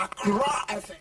Accra FM.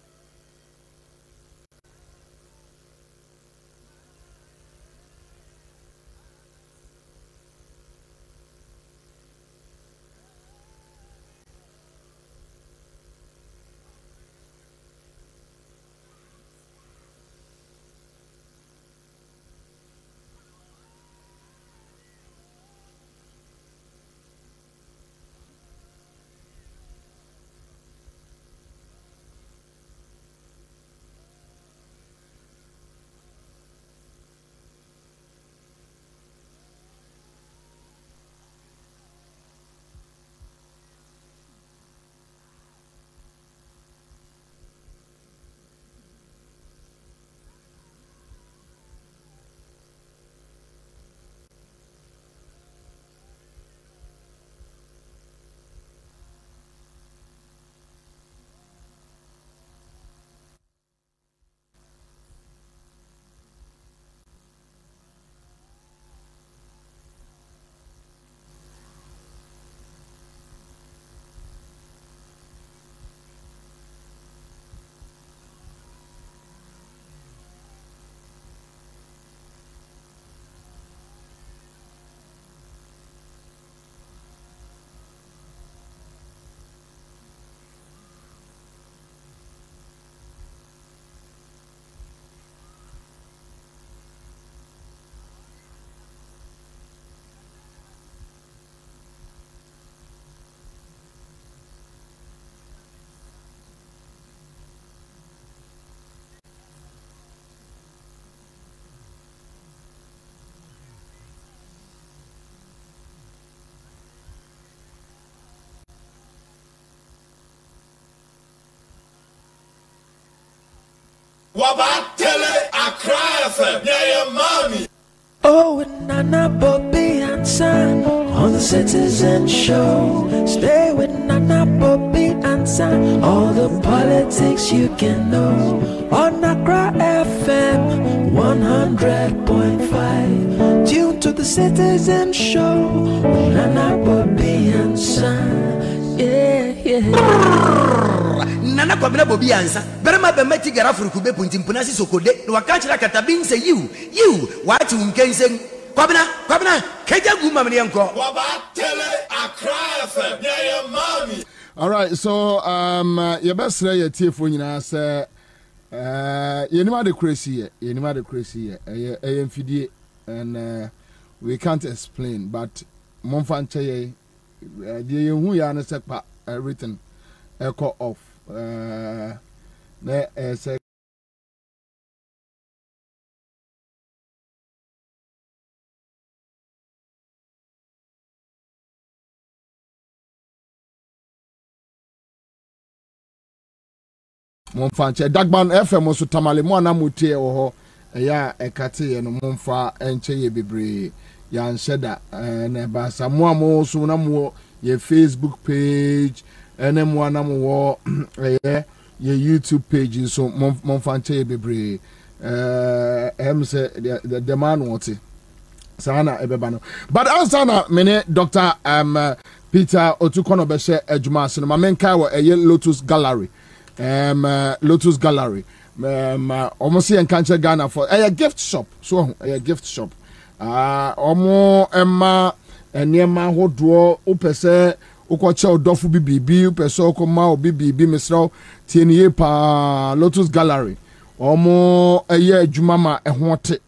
Wabatele Accra FM, yeah, mommy. Oh, with Nana, Bobie, Ansah on the Citizen Show. Stay with Nana, Bobie, Ansah. All the politics you can know on Accra FM 100.5. Tune to the Citizen Show with Nana, Bobie, Ansah. Yeah, yeah. Nana Kwabena Bobie Ansah. Berema be meti gara furukube puntimpuna si sokode. No wakanchira katabin say you what you kensen. Kwabena keja guma mni yanko. Wabatele Accra FM, yeah, mommy. All right, so your best say your tearful nyina say you know the crazy here. And we can't explain, but monfan cheye the who ya na sekpa written echo off say Monfanche Dagban FM so tamale mo na mutie wo ho ya ekate ye no monfa enche ye bebre ya nsheda na ba samoa mo so na mo ye Facebook page ene mo na mo wo ye YouTube page so monfanche ye bebre say the man woti sana ebeba no but Ansah na mene Dr. Peter Otukono be she adwuma so ma menka wo ye Lotus Gallery Lotus Gallery almost see encounter Ghana for a gift shop so a gift shop omo emma enema hodo opese ukoche odofu bibibi upese okoma obibibi mesra tienie pa Lotus Gallery omo eye adwuma ma ehote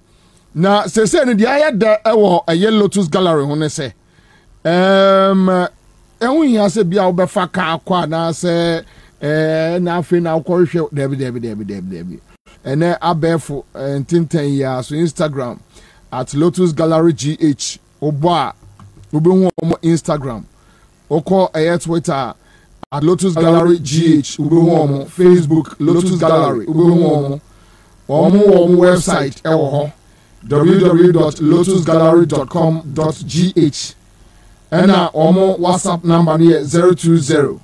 na sese ne dia ya da ewo eye Lotus Gallery ho ne se ehun ya se bia obefa ka akwa na se na afi na akwọhwe debi ene abefo tinten ya so Instagram at Lotus Gallery GH obo obehu omo Instagram oko Twitter at Lotus Gallery GH obehu omo Facebook Lotus Gallery obehu omo website ewo ho www.lotusgallery.com.gh ena omo WhatsApp number here 020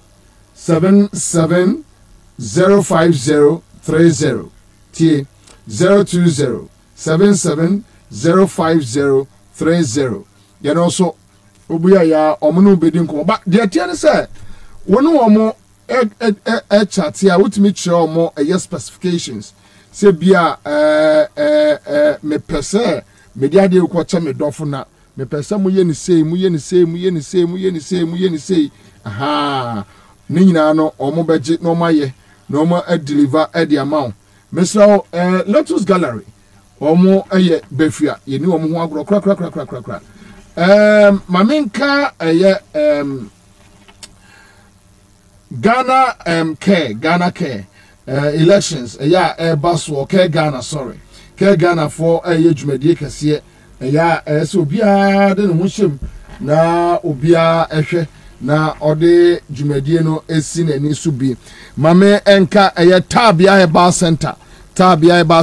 7705030 T 020775030 you know so obuya ya omo no bedi nko but the tian say wonu omo chat here what me show more specifications say bia me pese me dia de ko cha me dofo na me pese mu ye ni sei aha ni nyina no omo beje no maye no ma deliver the amount me so Lotus Gallery omo befia ye ni omo ho agro kra mamenka Ghana care elections baso care Ghana sorry care Ghana for dwumadie kese so obia de no hwem na obia ehwe na ode dwumadie no esi na ni so bi mame enka tabia heba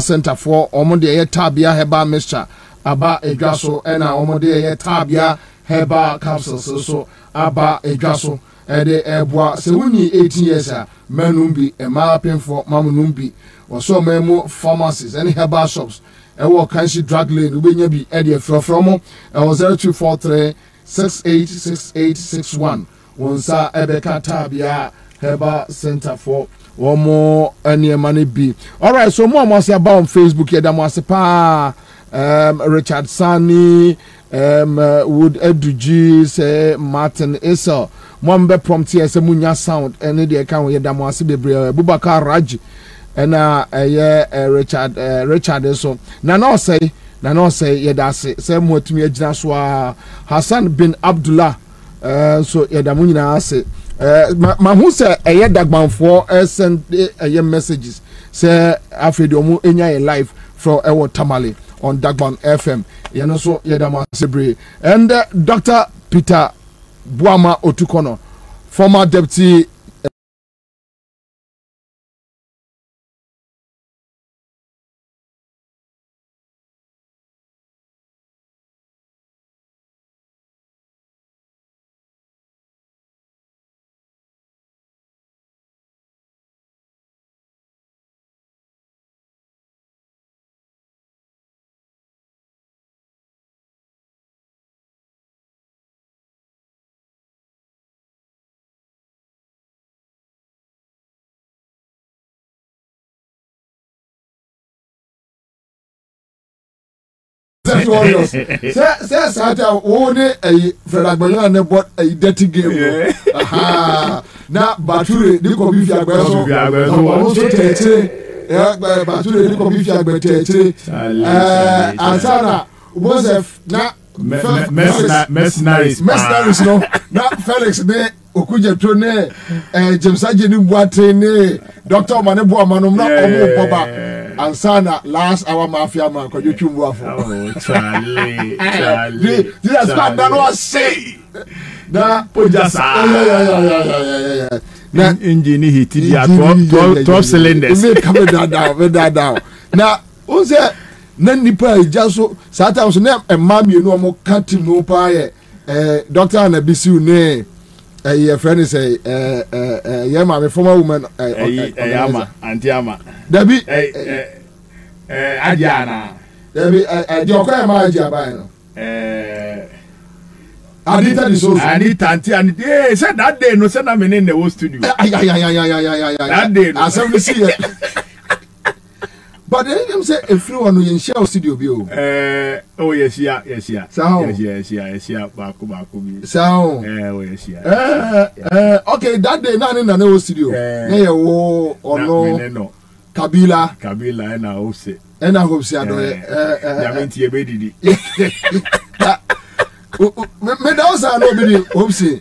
center for omode tabia heba mixture aba edwaso na omode tabia heba capsules so aba edwaso ede eboa se wuni 18 years manumbi ema penfo mamunumbi oso memo pharmacies any herbal shops ewo kanshi drug lane ubenya bi ede frofromo 0243 686861 wonsa ebeka tabia herbal center for womo eniema ne bi. All right, so mo amase about on Facebook ye da mo ase pa Richard Sani Wood Eduji say Martin Issa Mwambe prompt here say munya sound ene de kan we da mo ase bebre Bubakar Raji na Richard so na say ye da say mo tumi agina so Hassan bin Abdullah so ye da mo nyina ase ma hu say eye dagbanfo send messages say afedi omo enya ye live from Ewo Tamale on Dagban FM. You know, so Yedama Sebre and Dr. Peter Buama Otukono, former deputy. Say Sata one a Fragbayan and bought a dirty game. Aha. Now Bature, the Cobifia Bature, the Cobifia Betete. Ansah was a mercenaries no. Now Felix ne Okuja Trone, James Sajini Boatene, Dr. Manebo Manum, not Omo Boba. Ansah last hour mafia man ko YouTube wafo. Oh Charlie. This man that was say. Na Pojasa. Yeah. Na engine hit the 12 cylinders. Me come down. Na o say na nipa ejaso sometimes na emam you no mo kanti no pa doctor na bisiu ne your friend say yeah my former woman ama anti ama Debbie Adiana Debbie Joko ma Adia ba no Adita so Anita anti and say that day no say na me in the whole studio that day no asem see but them say everyone no yen share studio bi o oh yes yeah baako bi so oh yes okay that day na no studio na ye wo ono Kabila na hopse ado yamenti e bedidi me da osa no bi hopse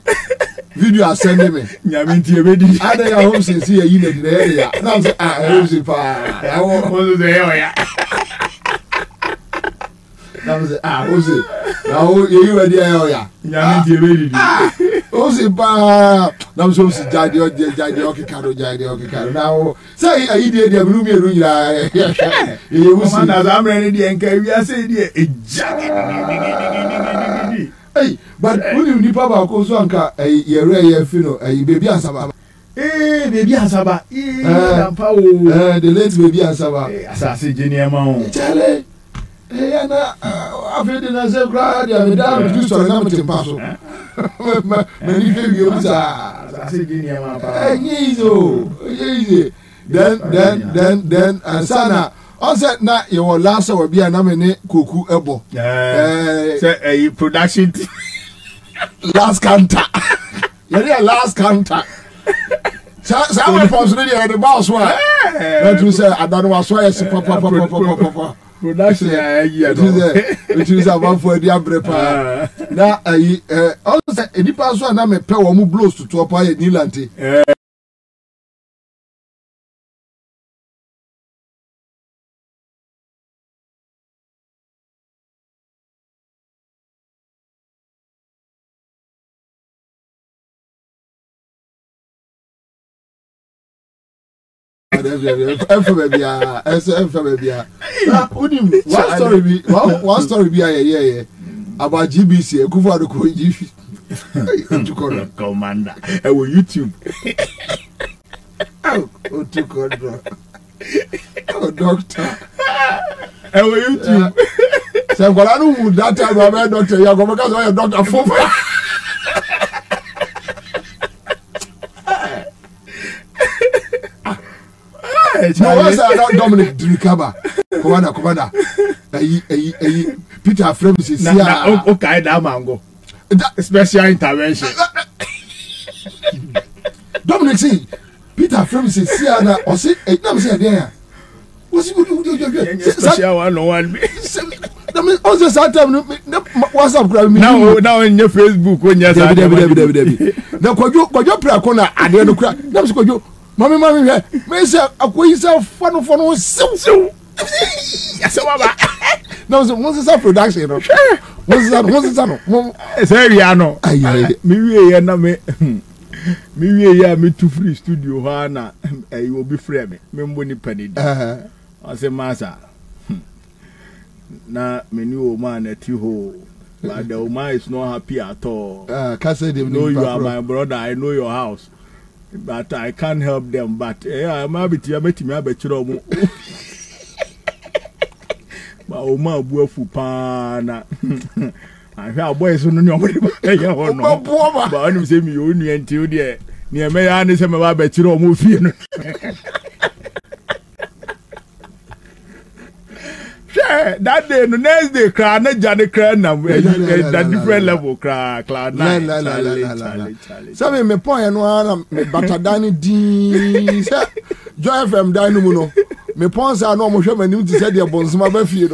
video send me yamenti e bedidi ada ya hopse see yi na di ya na say hopse pa o do ya hopse now you ready ya yamenti e bedidi hopse pa na so hopse jade okikaro now say ayi de bru mi eru nyira e hopse na za amre ni de enka wi ase de hey but when you nipa ba ko so anka yere ye fi no baby Ansah baby Ansah dampa o the late baby Ansah asase jeni ma o chale na afede na se kra dia me da do so na me tempa so Many videos are easy. Then Ansah Ansah na your last will be an amene kuku ebo. Say a production last counter. Yeah, last counter. Someone possibly the boss one. That you say I don't know what's why papa. Production it is about for the abrepa. Na also any person na me pe wo mu blows to up aye Nilante. One story be about GBC Kufa do ko commander YouTube doctor YouTube say kwala no that time I doctor you go because you doctor for no, what's that? Dominic Drikaba. Kwabena. Peter Fremses. Okay, that mango. Special intervention. Dominic see Peter Fremses. See, na or see. Nam say there. What's you? Special one. Dominic also sometimes WhatsApp now in your Facebook when you say. Now kwajo pra kona ade no kra. Nam say kwajo. Mommy, me say akoyi say fano sew. Yes, baba. No, what's this production? What's that? It's area no. Me we na me ya me to free studio ha na you will be free me. Me mboni pani. I say masa. Na me new man at you but the woman is not happy at all. No, you are my brother. I know your house. But I can't help them. But I'm happy to meet me. But Oma buafu pana. I hear boys who know what but I'm saying me only until there. Near me, I understand about Betro movie. That day, the next day, cry, not Johnny Cran, that different level, cry, Some me point and one, me Batadani D. Joy FM Dynamo. Me pons are no more when you said your bones, my baby.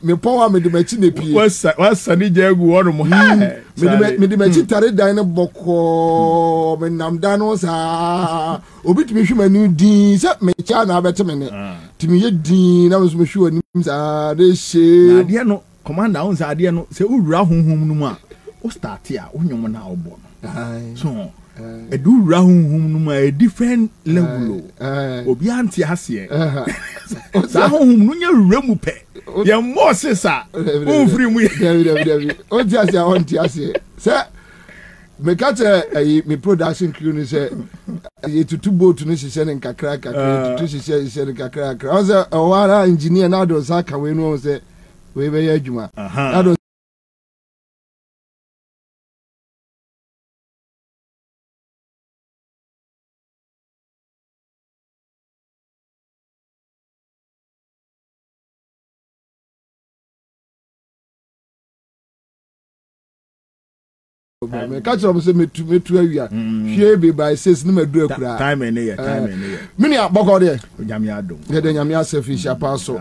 Me point me the machine. What's Sunny Jagu or more? Me the machine tarry dine boko, me nam danos are obit me human new D. Set me chana better minute. To me, Dean, I was sure names are the shame. Dear no, Commander, I dear no, say, oh, Rahum Numa. Oh, start here, when you're now born. So, a do Rahum Numa, a different level. Obianti has here. Sahum, no, you're remupe. You're more, sir. Oh, free me. Oh, just I want to say, sir. Me catch me production crew say to two boat to say in kakra to say in kakra. I say o engineer na do saka we no say we be adwuma. Na do me catch up say me to awia hwe be by 6 na madu akura time ene ye mini aboko de nyame adom ye de nyame asefi sha so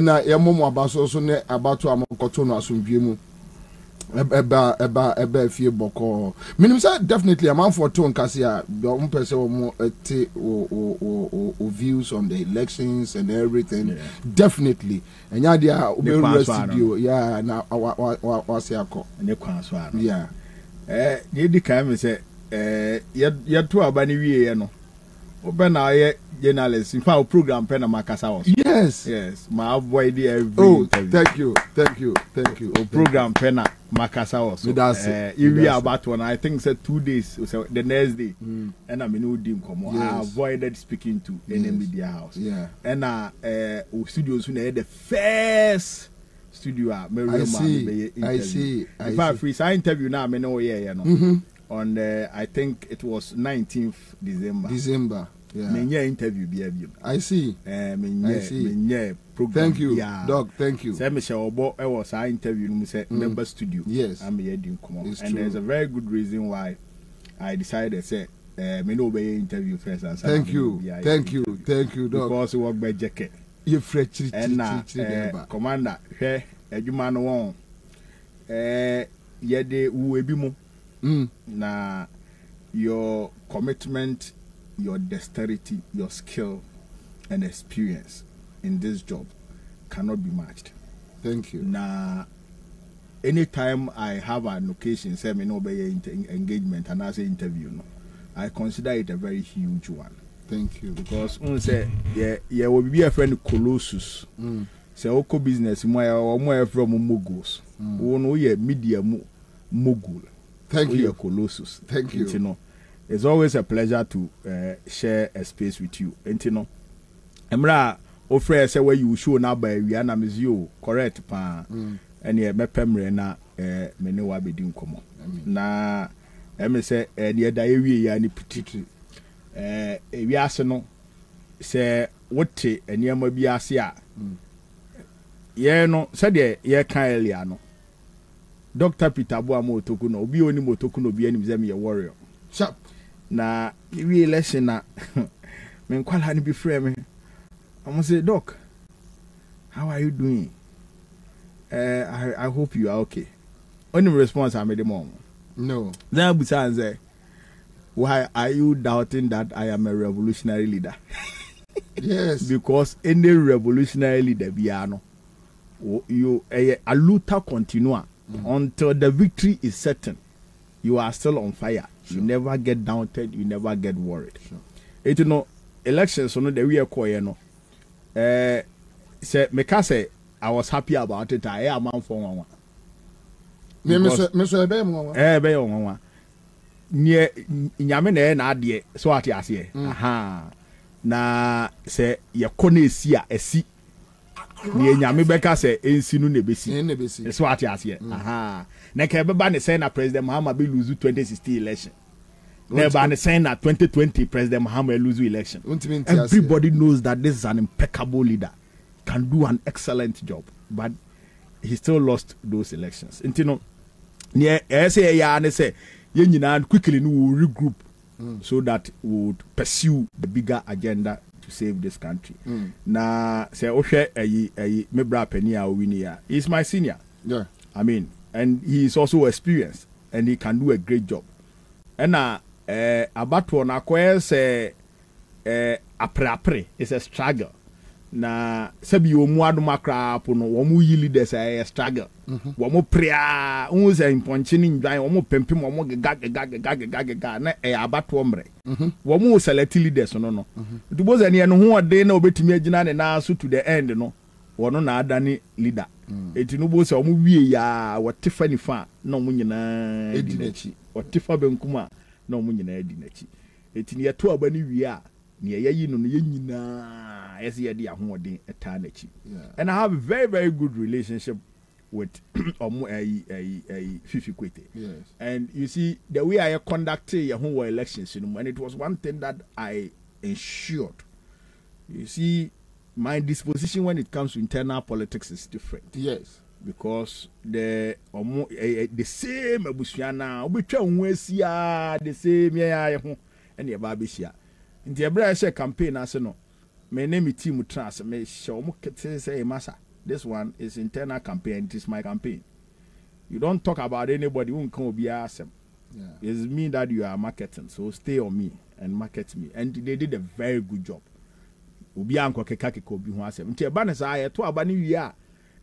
na ye momo abaso so ne abato amokoto no asomdwe mu eba fie boko minim say definitely a man for ton kase a do person wo ete o views on the elections and everything definitely enya dia oberu studio yeah na wase akọ ne kwan so ara yeah ye di kan me say ye to abani wiye no obena ye journalist in fact program pen na makasa was yes my avoid every thank you program pen na makasa was we about one I think said 2 days so the next day and I mean dim come I avoided speaking to any media house and studios who the first studio I see. In fact, free interview now me know on I think it was 19th December. Yeah. Me interview be. I see. Me program. Thank you, Doc. Thank you. Say me shall obo I was I interview me say member studio. Yes. I'm here doing come on. And true. there's a very good reason why I decided say me no be interview first and thank you, Doc. Because work by jacket. You fresh and commander hwe adwuma no won yede wo ebi mu na your commitment, your dexterity, your skill and experience in this job cannot be matched. Thank you. Na anytime I have an occasion say me no be engagement and as an interview no, I consider it a very huge one. Thank you. Because on say yeah will be a friend Colossus. Say oko business mo from moguls. No ye media mogul. Thank you. Colossus. Thank you. You know, it's always a pleasure to share a space with you. You know, Emra offer say where you show na by we na mezio correct pa. And ye mepemre na me ne wa bedi nkomo. Na em say the da ewie ya ni pititi. We ase no say wote enema bi ase a ye no say de ye kan elia no Dr. Peter Boamo Otoku no obi oni motoku no bi anim say me ye warrior sharp na we election na me kwala ni bi frɛ me I'm say doc, how are you doing? I hope you are okay. Only response I made the mom. No. Then Busan say, why are you doubting that I am a revolutionary leader? Yes. Because any revolutionary leader biano, you a luta continua until the victory is certain. You are still on fire. Sure. You never get doubted. You never get worried. Sure. It you know elections. So no the we are calling no. Say me say I was happy about it. I am man for one. Me be one. Nye nyame na ade so ate ase aha na se ye kone esi a esi nye nyame beka se ensi no na besi so ate ase aha na ke beba ne say na President Mahama be lose 2016 election na ba ne say na 2020 President Mahama lose election. Everybody knows that this is an impeccable leader, can do an excellent job, but he still lost those elections. Intino ne say ya ne say and quickly we will regroup so that we would pursue the bigger agenda to save this country. Na say me bra penny a winia. He's my senior. Yeah. I mean, and he is also experienced and he can do a great job. And about one say apre is a struggle. Na sebi omu aduma kra po no wo mu yi leaders a struggle wo mu prea un se imponchi ni ndwan wo mu pempem wo mu gaga na abato mre wo mu select leaders no dubo ze ne ho ode na obetimi agina ne na so to the end no wo no na adani leader etinu bo se wo mu wie ya wo tefa ni fa na wo nyina edinachi wo tefa benkuma na wo nyina edinachi etini yeto abani wie a ne yayi no ye nyina and I have a very, very good relationship with Fifi Kwete. Yes. And you see, the way I conducted your whole elections, and it was one thing that I ensured. You see, my disposition when it comes to internal politics is different. Yes. Because the same Abusiana, the same and the Babishia. In the Abra campaign, I said no. My name is Team Trans. Me show say massa. This one is internal campaign. It is my campaign. You don't talk about anybody who can be awesome. Yeah. It's me that you are marketing. So stay on me and market me. And they did a very good job. Ubi anko kekake ko bi ho asem. Nti eba ne sa to aba ne wi a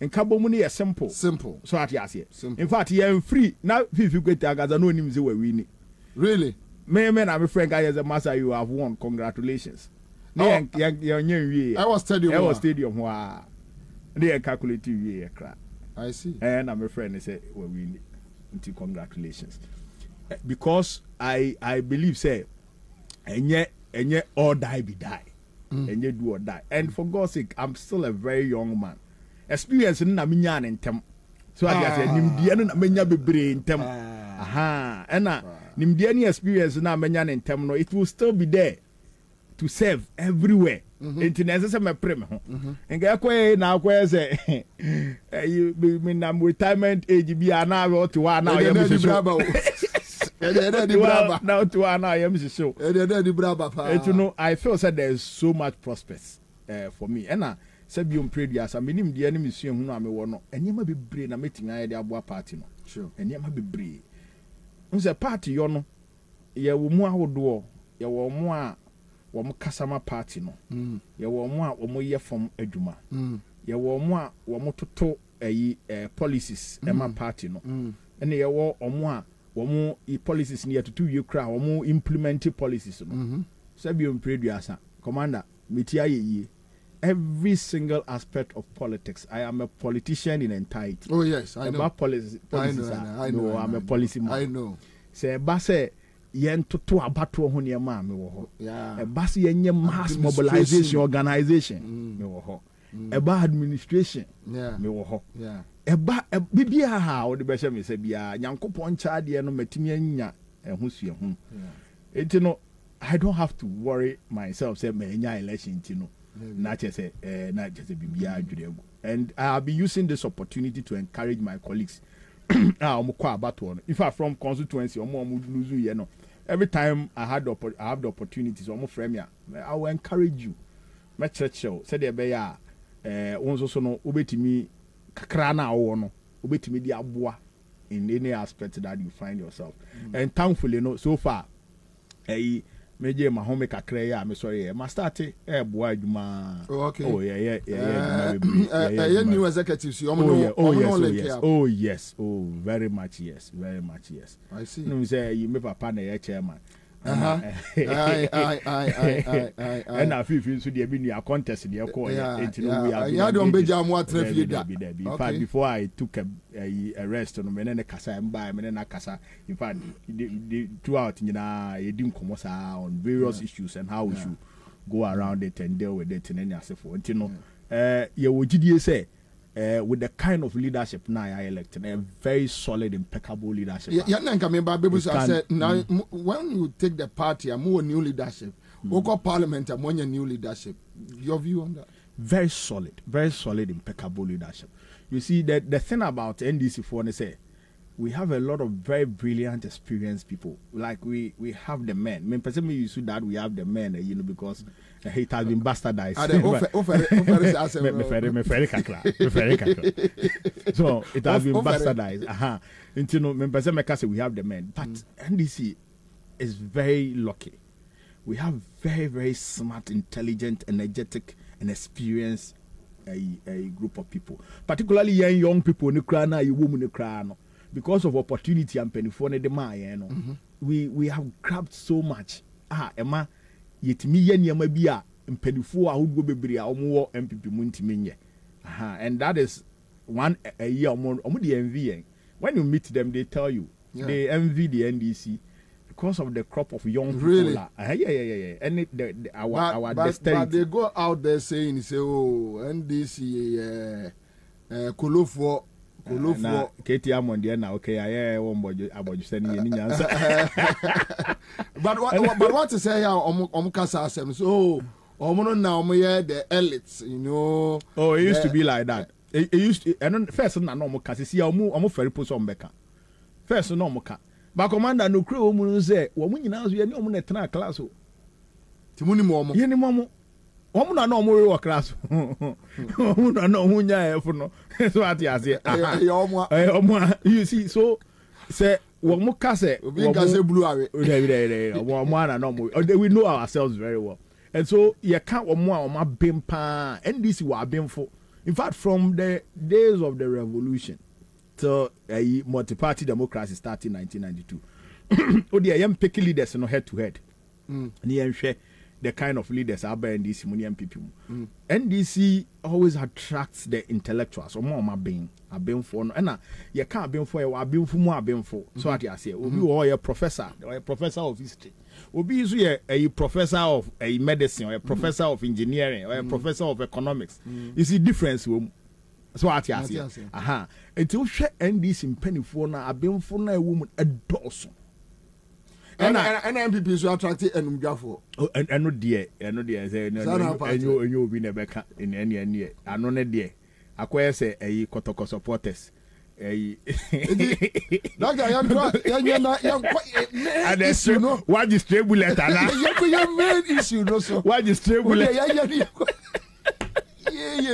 nka bomu ne simple. Simple. So at yase. In fact, you are free. Now Fifi Kwete agaza no nim say we win. Really? Me na my friend guy as a master you have won. Congratulations. I was stadium where they calculate you crack. I see. And I'm a friend they say well we need congratulations. Because I believe say and yet all die be die. And you do or die. And for God's sake, I'm still a very young man. experience na menya ne ntem so I say nimdie no na menya bebre ntem aha ena nimdie ne experience na menya ne ntem no it will still be there to serve everywhere into necessary me prem ho nga koy na koy say you me na retirement age bi ana we to wa na yam now to wa na yam show you know I feel said there is so much prospects for me and say bi on previous I mean de ani misua hu na me wo no enyema bebre na metin aye de aboa party no sure enyema bebre unse party yo no ye wo mu ahodo ye wo mu a wo mu kasama party no ye wo mu a wo mu ye fom adwuma ye wo mu a wo mu toto policies ema party no ene ye wo omu a wo mu policies ne ye toto wie kra wo mu implement policies no say bi on previous commander meti aye every single aspect of politics. I am a politician in entirety. Oh yes, I know. About policies, I know. I'm a policy man. I know. Say basse yen to abato ho ne ma me wo ho. Yeah. Basse yen mass mobilization organization me wo ho. Eba administration me wo ho. Yeah. Eba bibia ha wo de be hye me se bia nyankopon cha de no matimi anya ehusue ho. Yeah. Enti no I don't have to worry myself say me anya election ti no. Not just a and I'll be using this opportunity to encourage my colleagues. In fact, from constituency, every time I have the opportunities, I will encourage you. My church show said there be also no obey me kakrana or obey me the abua in any aspect that you find yourself. And thankfully, no, so far, meje ma home kakra ya me sorry ma start boy aduma oh yeah new executives yes very much yes I see no say you me papa na chairman I and I feel so there be new contest there call we have don beja mo atrafie da in fact before I took a rest no me na kasa mba me na kasa in fact throughout nyina yedim komo sa on various issues and how we should go around it and deal with it in any asefo until no ye wogidie say with the kind of leadership now I elected, a very solid, impeccable leadership. I said, now when you take the party, I'm more new leadership. Local parliament, I'm more new leadership. Your view on that? Very solid, impeccable leadership. You see, the thing about NDC for say, we have a lot of very brilliant, experienced people. Like we have the men. I mean, personally, you see that we have the men, because it has been bastardized. So it has been bastardized. Until we have the men, but NDC is very lucky. We have very, very smart, intelligent, energetic, and experienced a group of people. Particularly young people. Because of opportunity and penifone de ma we have grabbed so much. Emma yetimi ye niam bia mpenifo ahudgo bebre a omo MPP mu ntimi and that is one a year omo de envy. When you meet them they tell you they envy the NDC because of the crop of young people. Really? Yeah. And our destiny. But they go out there saying oh NDC kolofo na Katie Amondia na okay I about sending any answer. But what to say kasa asem so omo now the elites, you know. Oh, it used to be like that. It used to, and first na no mo kasa see omo ferry post on beka. First no mo ka. But commander no crew omo say wo nyina so ye ni omo na tena class o. Timuni mo omo. Ye ni mo omo. Omo na no mo work class. Omo na no hu nya e fu no. So at ya say omo you see so say omo ka say obi ka say blue away. Omo na no mo we know ourselves very well. And so you can't omo bim pa NDC wa bimfo. In fact from the days of the revolution to a multi-party democracy starting 1992. Oh the young picky leaders no head to head. The kind of leaders are by NDC money MPP. NDC always attracts the intellectuals or more being for no and you can't be for a being for more being for so at you say or a professor of history will be a professor of a medicine or a professor of engineering or a professor of economics. You see difference so ati ase aha enti wo hwe NDC mpanifo na abemfo na ewo mu edoso and MPP so attract enumdwafo eno de say enyo obi na beka ene ano ne de akoye say eyi kotoko supporters Doctor, issue no. What is stray bullet ala? Your main issue no so. What is stray bullet? Yeah,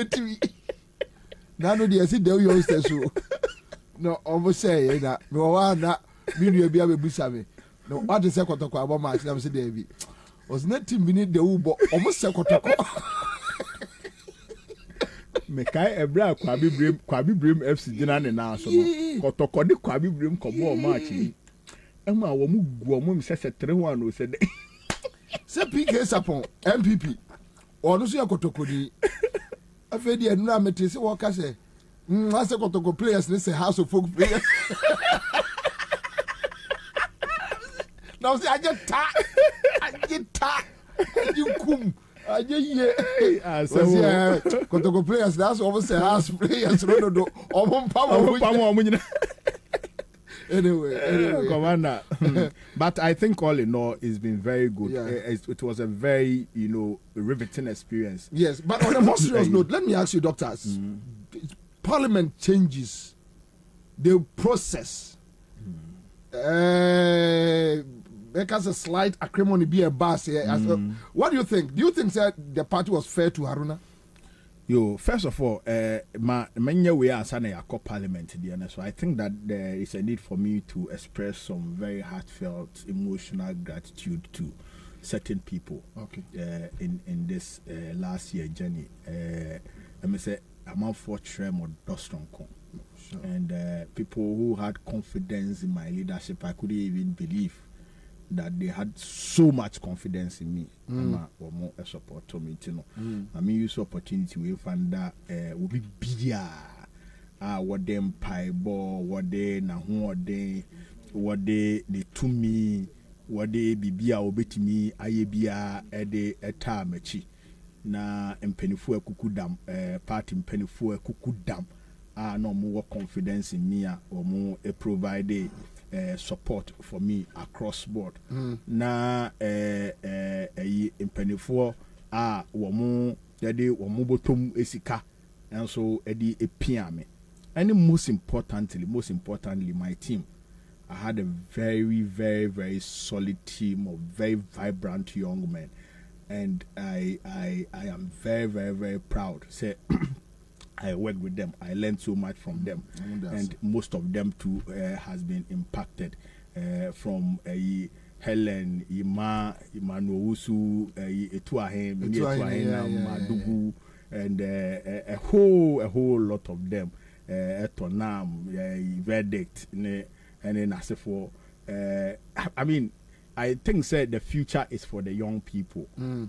TV. Now no dey see dey you say so. No, almost say that. No one that me no be abebusa me. No, what is say kotoko abo match na say dey bi. Was not team need the ubo almost say kotoko. Mekai ebra kwabi brem FC gina ne na so no kotoko de kwabi brem kobo match ni ema wo mu guo mu se 3-1 o se de se PK sapon MPP onu so yakotoko di afedi enu na mete se wo ka se ase kotoko players ne se house of folk players now say ajeta you kum Kotoko players, that's almost a house players. No. Anyway. Commander. But I think all in all, it's been very good. Yeah. It was a very, riveting experience. Yes, but on a more serious note, let me ask you, doctors. Parliament changes the process. Because a slight acrimony be a bass here. What do you think? Do you think that the party was fair to Haruna? First of all, many way Ansah na yako parliament there, so I think that there is a need for me to express some very heartfelt, emotional gratitude to certain people. Okay. In this last year journey, let me say I'm out for Trem or Dostronko. Sure. And people who had confidence in my leadership, I couldn't even believe that they had so much confidence in me. Or more support to me, I mean, use opportunity we found that will be bigger. What them pie ball, what they na what they to me, what they bibia obeti me, ayebia ede etamechi na empenifu kukudam party empenifu kukudam. No more confidence in me or more provide support for me across board. Na impenifo womu yade womu botom esika and so edi epiame. And most importantly my team. I had a very, very, very solid team of very vibrant young men, and I am very, very, very proud. Say I worked with them. I learned so much from them, and most of them too has been impacted from Helen, Emmanuel, Madugu, and a whole lot of them. Etonam, verdict, and then as for I mean, I think the future is for the young people,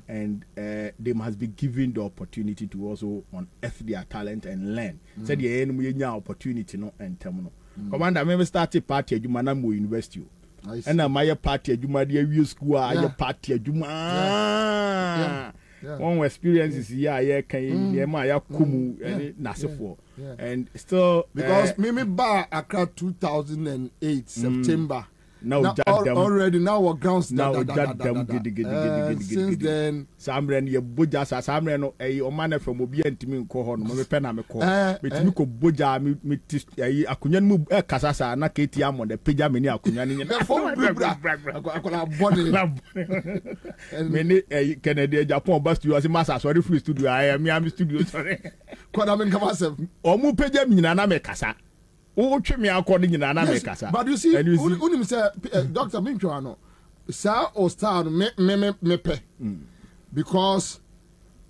and they must be given the opportunity to also unearth their talent and learn. Said the enemy opportunity no and terminal. Commander, I remember started party at Jumanamo University, and my party at Jumadia school, your party at Juma. One experience is Maya Kumu and Nasifo, and still because Mimi Bar Accra 2008 September. Now already our grounds now since then Samren ye boja sa Samren no omane from obi antimi nko ho no me pe na me ko betimi ko boja me akonya mu kasa sa na keti amon de peja me ni akonya ni akola body me ni Kennedy Japan bus studio as master sorry free studio I am studio sorry kwada me kama se omu peja me nyina na me kasa. But you see, unim say Dr. Minchwano, sa or star me pe. Because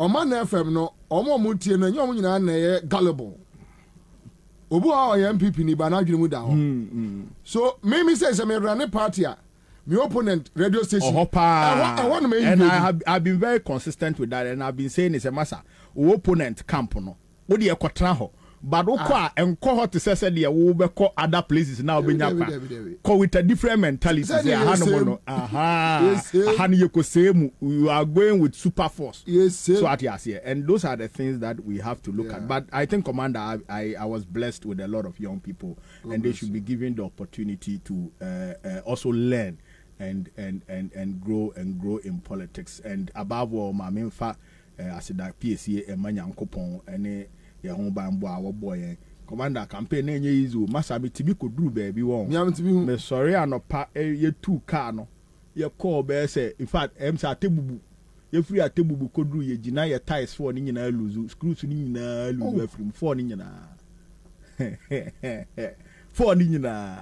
Oman FM no, Omo Muti na nyom nyina na ye gullible. Obu a MPP ni ba na dwemu da ho. So me say me run party a my opponent radio station. And I've been very consistent with that, and I've been saying it's a massa. Opponent camp no. Odi e kwatra ho. but okwa enko hot say de wo be call other places now be nya kwa with a different mentality say you are going with super force. Yes, so at here, and those are the things that we have to look at. But I think, Commander, I was blessed with a lot of young people, and they should be given the opportunity to also learn and grow in politics. And above all, my main fact, I said that PSA and Manyankopon and your home bambo our boy. Commander campaign is Masabi Tibi could do baby one. Sorry, I no pa ye 2 car no. Your call bear say, in fact, Ansah tebu. If we are tebu could do ye deny your ties for ni na lose screws ni na lose from 4 ni na. 4 ni na.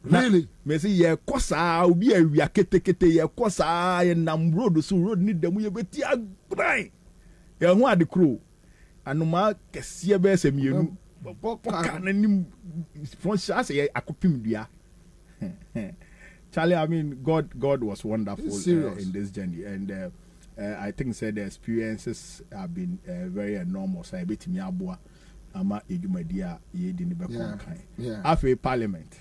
Really? Me say ye kosa obi a wi akete ye kosa ye nam road so road ni dem ye beti agran. Ye ho ade kro. Anuma kese be se mienu. From say akopim dua. Charlie, I mean, God was wonderful in this journey, and I think the experiences have been very enormous. I bet me abua ama edumadia ye di nibe konkan. After Parliament.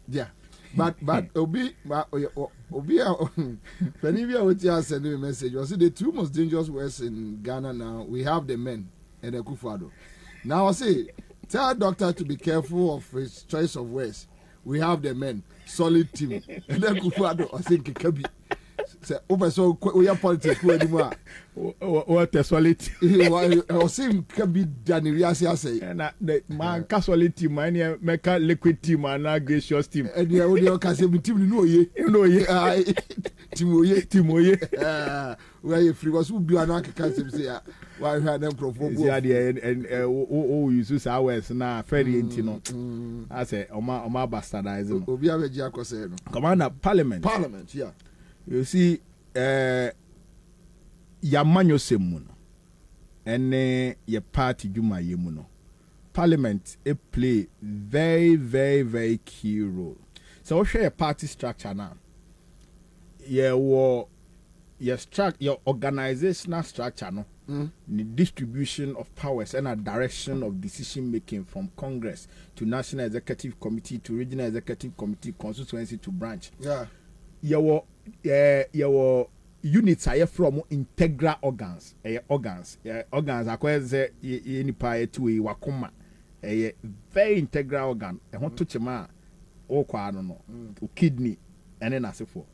Yeah, but obi Penivia would just send a message. You see, the 2 most dangerous words in Ghana now. We have the men and the Kufado. Now I say, tell doctor to be careful of his choice of words. We have the men, solid team. And then Kufado, I think it can be. Say, over so we are politics anymore. What a solid team. I think can be done. I say, and the man, solid team, man, make a liquid team and a gracious team. And you only can say, team, you know, ye, Timoye, where you free was who be an architect, say, why had them provoke. And you use hours now, Ferry Intino. I say, Oma bastardizing. Obiabe Jaco said, Commander, Parliament, yeah. You see, Yamanyo Semuno, and your party Juma Yemuno. Parliament, it play very, very, very key role. So, what's your party structure now? Your organizational structure, no? The distribution of powers and a direction of decision making from Congress to National Executive Committee to Regional Executive Committee, constituency to branch. Yeah. Your units are from integral organs. Organs are say any part to a wakoma. A very integral organ. I want to chema or no kidney and then as for.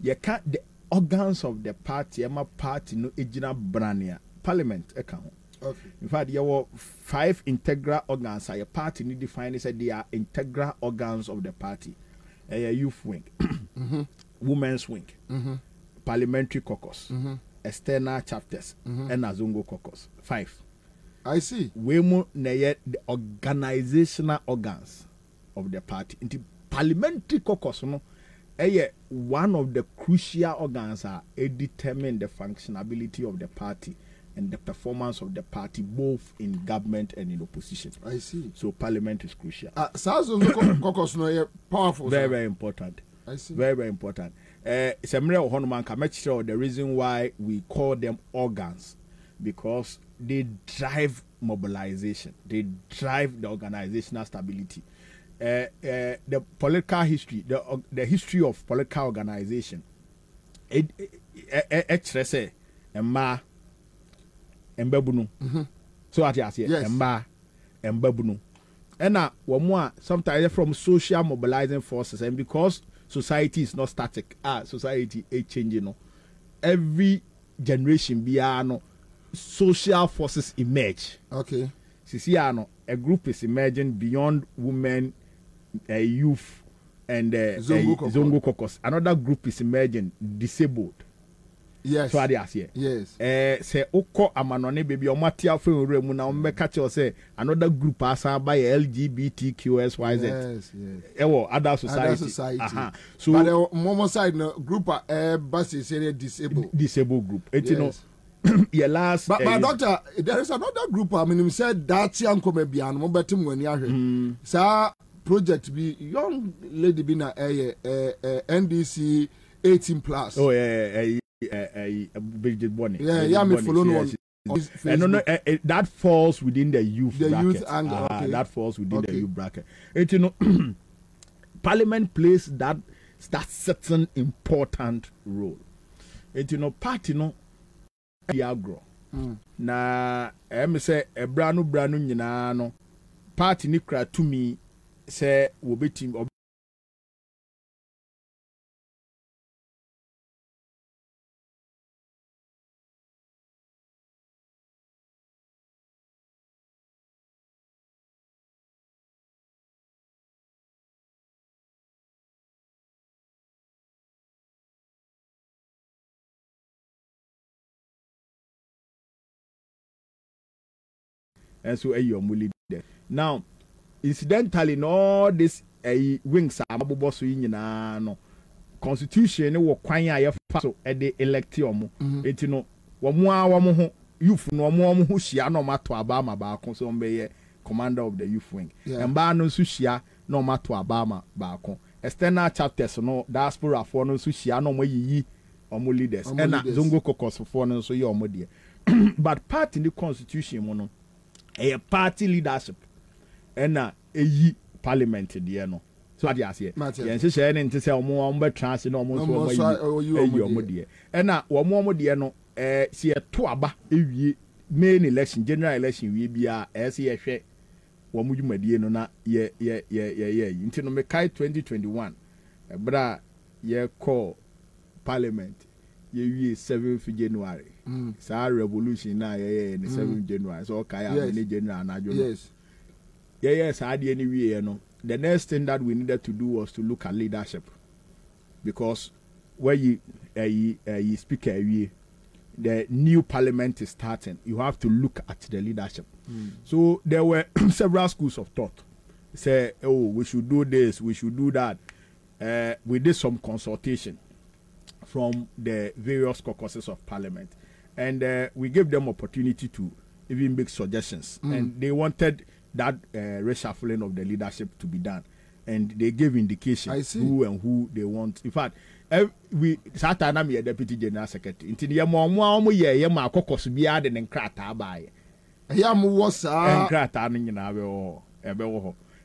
You can't the organs of the party. I'm a party no ejina brania Parliament account. Okay. In fact, there were 5 integral organs. A party need define said they are integral organs of the party. A youth wing. Women's wing, parliamentary caucus, external chapters, and Azongo caucus. 5. I see. We mo the organizational organs of the party. In the parliamentary caucus, no, one of the crucial organs are determine the functionability of the party and the performance of the party, both in government and in opposition. I see. So parliament is crucial. Caucus no powerful. Very, very important. I see. Very, very important. It's a mere Honuman can make sure the reason why we call them organs because they drive mobilization, they drive the organizational stability. The political history, the history of political organization, so at yes, and now one more sometimes from social mobilizing forces, and because society is not static. Society is changing. No? Every generation, social forces emerge. Okay. A group is emerging beyond women, youth, and Zongo caucus. Another group is emerging, disabled. Yes. So are they yes. Say Oko Amanone baby or Matia Femu now make say another group asa by LGBTQSYZ. Yes. Other society. So but the Momo side no group bus is disabled group. Yes. Yeah, last but doctor, there is another group. I mean, he said that's young comedian. Mo betim when you hear. Project be young lady be na NDC 18+. Oh yeah. Bridget Bonnie. Yeah, me follow no one. And that falls within the youth bracket. Youth angle, okay. That falls within the youth bracket. And you know, Parliament plays that certain important role. And you know, party no agro. Na me say branu nyina no party ni kra to me say wo betim and so your muli there. Now, incidentally, in all this wings are mabbo so nyina no constitution wo kwan a so e de electium enti no wo ho youth no mo ho hia no mato abama ba ko so mbeye commander of the youth wing and ba no so hia no mato abama ba ko external chapters no diaspora for no so hia no mo yiyi omo leaders and na zongo kokos for no so ye omo de but part in the constitution mo no a party leadership and a parliament there no so what you say yes say and say omo trans no omo so there and na omo there no see to aba ewie main election general election wie bia say ye hwe omo dwumadie no na ye nti no me kai 2021 bra ye call parliament ye wie 7th January sa revolution na ye 7th January so okay am general na jo yes I did anyway no the next thing that we needed to do was to look at leadership because where you speaker the new parliament is starting you have to look at the leadership so there were several schools of thought say oh we should do this we should do that we did some consultation from the various caucuses of parliament and we gave them opportunity to even make suggestions and they wanted that reshuffling of the leadership to be done and they gave indications who and who they want. In fact, we Saturday I'm a deputy general secretary. Until the more ye ma caucus be added and crata by.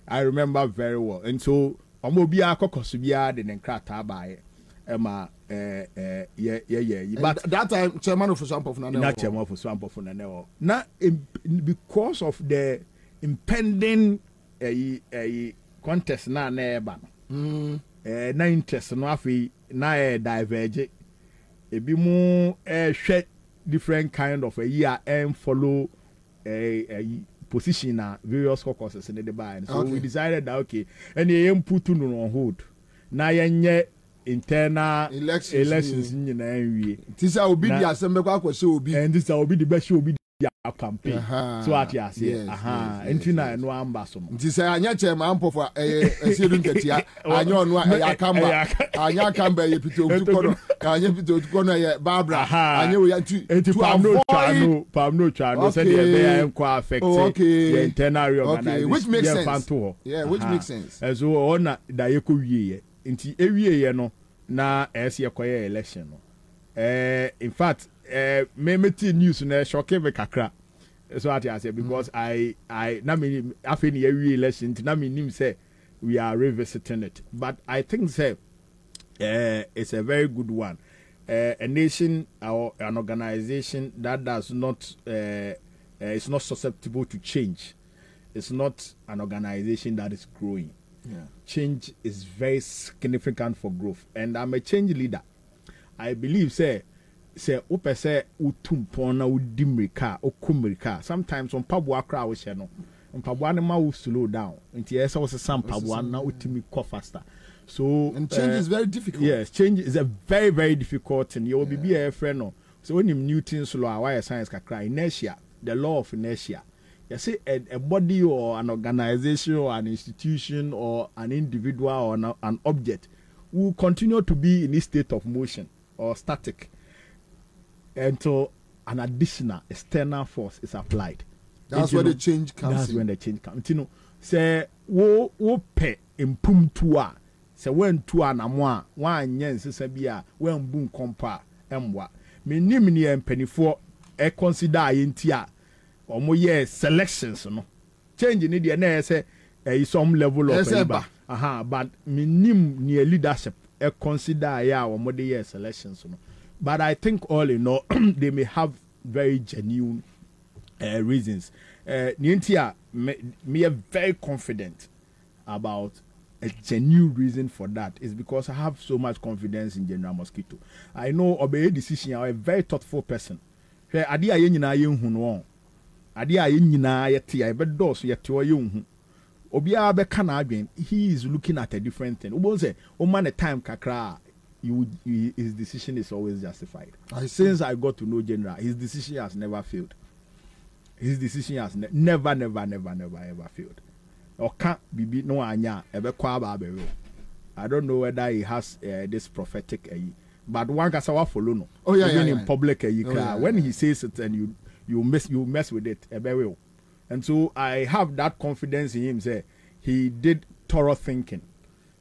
I remember very well. And so Omobia caucus be added and crata by Emma but that time chairman of Swamp of Naneo. Not chairman of Swamp of Naneo. Not because of the impending contest na eba na interest no afi na diverge ebi mu hwe different kind of a year and follow position na various caucuses in the buy so we decided that okay and ye put no on hold na yenye internal elections nyina enwie tisa obi di asembe kwa kwose obi and tisa obi di be show obi campaign so what you say entina no ambaso nti say anya chema ampofo esiedu nketia anya onu yakamba anya kamba ye pito otukono anya pito otukono ye Barbara anya we to pam no chano say the be enko affect the internal reorganization which makes sense which makes sense so ona da ye ko wie nti ewie ye no na ese ye koye election no in fact me news na shocking me kakra so what I say because I na me afeni every election na me nim say we are revisiting it but I think say it's a very good one a nation or an organization that does not is not susceptible to change. It's not an organization that is growing. Change is very significant for growth and I'm a change leader. I believe say opese utumpon na udimirika okumrika sometimes on pabwa kra wo hye no mpabwa ne ma wo slow down nti ese wo sesa mpabwa na utimi ko faster so and change is very difficult. Yes, change is a very very difficult and you will be a friend no so when him Newton's law why science kakra inertia the law of inertia you see a body or an organization or an institution or an individual or an object will continue to be in this state of motion or static until an additional external force is applied. That's where the change comes in. That's when the change comes. You know, say wo pe impum tua. Say when tua na moa wan yen se bia when boom kompa emwa. Me nim ni empanifo e consider yentia omo ye selections no change in the na say some level of but minim near leadership e consider ya omo de ye selections no. But I think all in all they may have very genuine reasons. Me are very confident about a genuine reason for that is because I have so much confidence in General Mosquito. I know obey decision. I'm a very thoughtful person. Adi aye nyina ye hu no. Adi aye nyina ye te be dos ye te ye hu. Obi a be kana adwen. He is looking at a different thing. Obo say o man a time kakra his decision is always justified. Since I got to know General, his decision has never failed. His decision has never ever failed. Or can't be no anya ebe kwa ba. I don't know whether he has this prophetic but one can say follow no. Oh yeah, even in public when he says it and you mess with it ebe. And so I have that confidence in him. Say he did thorough thinking,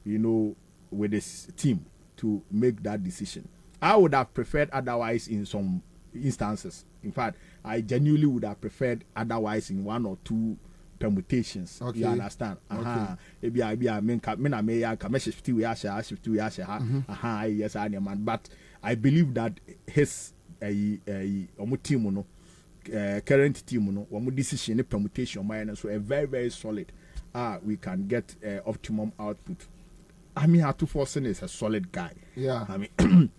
with his team to make that decision. I would have preferred otherwise in some instances. In fact, I genuinely would have preferred otherwise in one or two permutations. Okay. You understand? Yes, but I believe that his team, current team, decision permutation, so a very, very solid. We can get optimum output. I mean, Atuforsen is a solid guy. Yeah. I mean,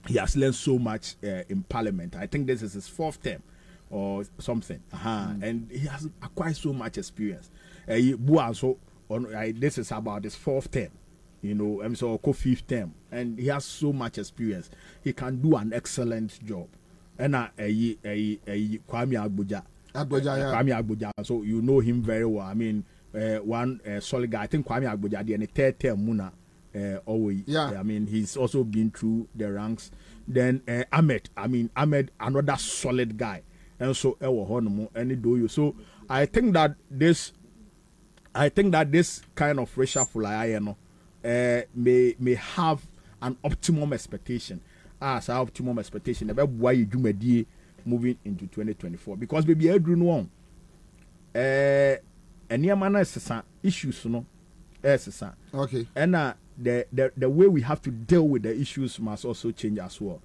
he has learned so much in Parliament. I think this is his 4th term or something. And he has acquired so much experience. This is about his 4th term. I'm so 5th term. And he has so much experience. He can do an excellent job. And Kwame Agboja. Kwame Agboja. So you know him very well. I mean, one solid guy. I think Kwame Agboja the 3rd term Muna. Always. Yeah. I mean, he's also been through the ranks. Then Ahmed, another solid guy. And so so I think that this kind of reshuffle may have an optimum expectation. As our optimum expectation about why you do moving into 2024. Because baby I don't know. Issues okay. And the way we have to deal with the issues must also change as well.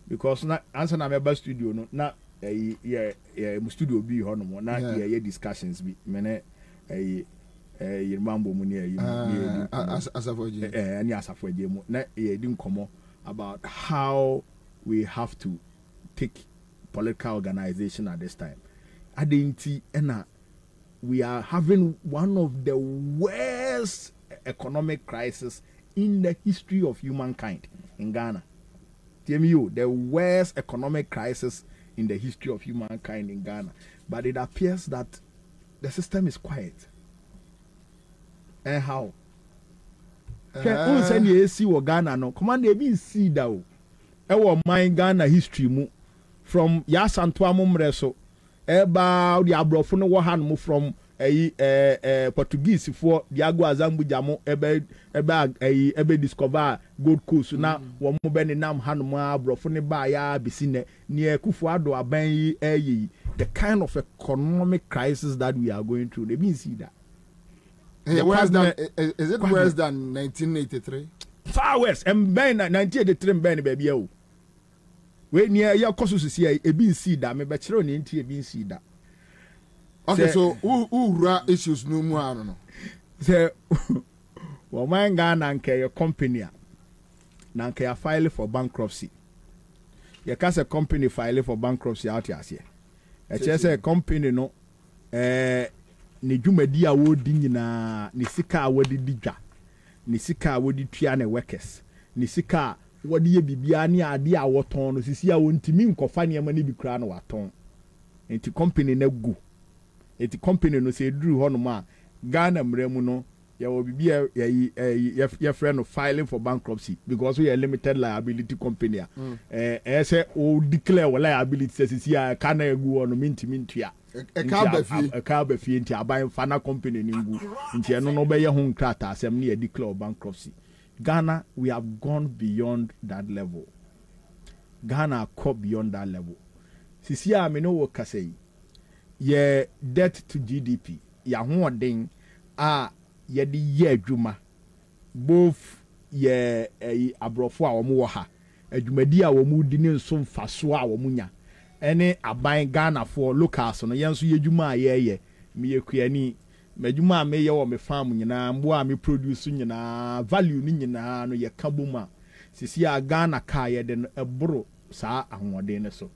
Because Ansah na member studio no na studio bi ho no na discussions bi mene yirmambo mu ne asafoje ani asafoje mu na di nkomo about how we have to take political organization at this time. Adenti ena we are having one of the worst economic crisis in the history of humankind in Ghana. TMU, the worst economic crisis in the history of humankind in Ghana. But it appears that the system is quiet. And how? Who send you see what Ghana no? Command they be see that. Our my Ghana history mu from Yasantua Mumreso. Eba the abrofo no wo han mu from Portuguese for Diago Azambu Jamo ebe discover Gold Coast na wo mo be ne nam hanum abrofo ne ba ya bisine near Kufuado aban the kind of economic crisis that we are going through. They been see that. Is it worse than 1983? Far worse. And ben 1983 ben baby o. We near your course see e been see that me be chiro ni nti e been see that. Okay, so who issues no more, I don't know. Say, well, my Ghana and your company, Nanke are filing for bankruptcy. You can't say company filing for bankruptcy out here. It's just a company, no, ni jumedia wodi na ni sika wodi dija, ni sika wodi tuane workers, ni sika wodi ye bibia ni ade a woton no sisi a wontimi nkofa ne ma ni bi kra no waton. Enti company na gu. Eti company no say drew honoma Ghana mremu no ya will be your friend filing for bankruptcy because we are limited liability company. Say o declare liability says here can go on minti ya. A car be fee into a fana company ningu into no be your home crata asem near declare bankruptcy. Ghana, we have gone beyond that level. Ghana caught beyond that level. sisi a me no wo kasa yi ye debt to GDP ya hoɔden a ye de ye adwuma both ye abrofo a wɔn wɔ ha adwumadi a wɔn di ne nso mfaso a wɔn nya ɛne aban Ghana for locals no yɛn nso yɛ adwuma a yɛyɛ me yɛ kuani madwuma a me yɛ wɔ me farm nyinaa mbo a me produce nyinaa value ni nyinaa no yɛ ka bom a sisi a Ghana ka yɛ de no ɛboro saa ahoɔden ne so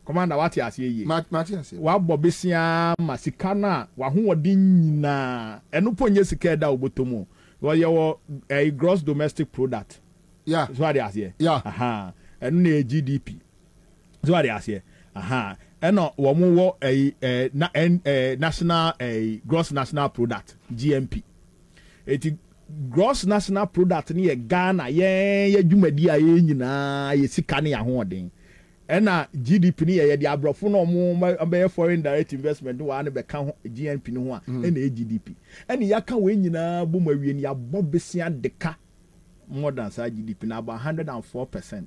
commander wate ase yi mate ase wa bobesia masika na wa hoɔden nyinaa ɛno ponye sika da obotomo wo yɛ wɔ a gross domestic product yeah so ade ase yeah aha ɛno na GDP so ade ase aha ɛno wo mo wɔ national gross national product GNP eti gross national product ni yɛ Ghana yɛ dwumadi a yɛ nyinaa yɛ sika ne ahoɔden ɛna GDP ni yɛ de abrɔfo no mo bɛyɛ foreign direct investment wa ne bɛka ho GNP ni ho a ɛna GDP ɛna yɛaka wɔ nyinaa bɔ mu awie ni abɔ besia deka more than sa GDP na about 104%.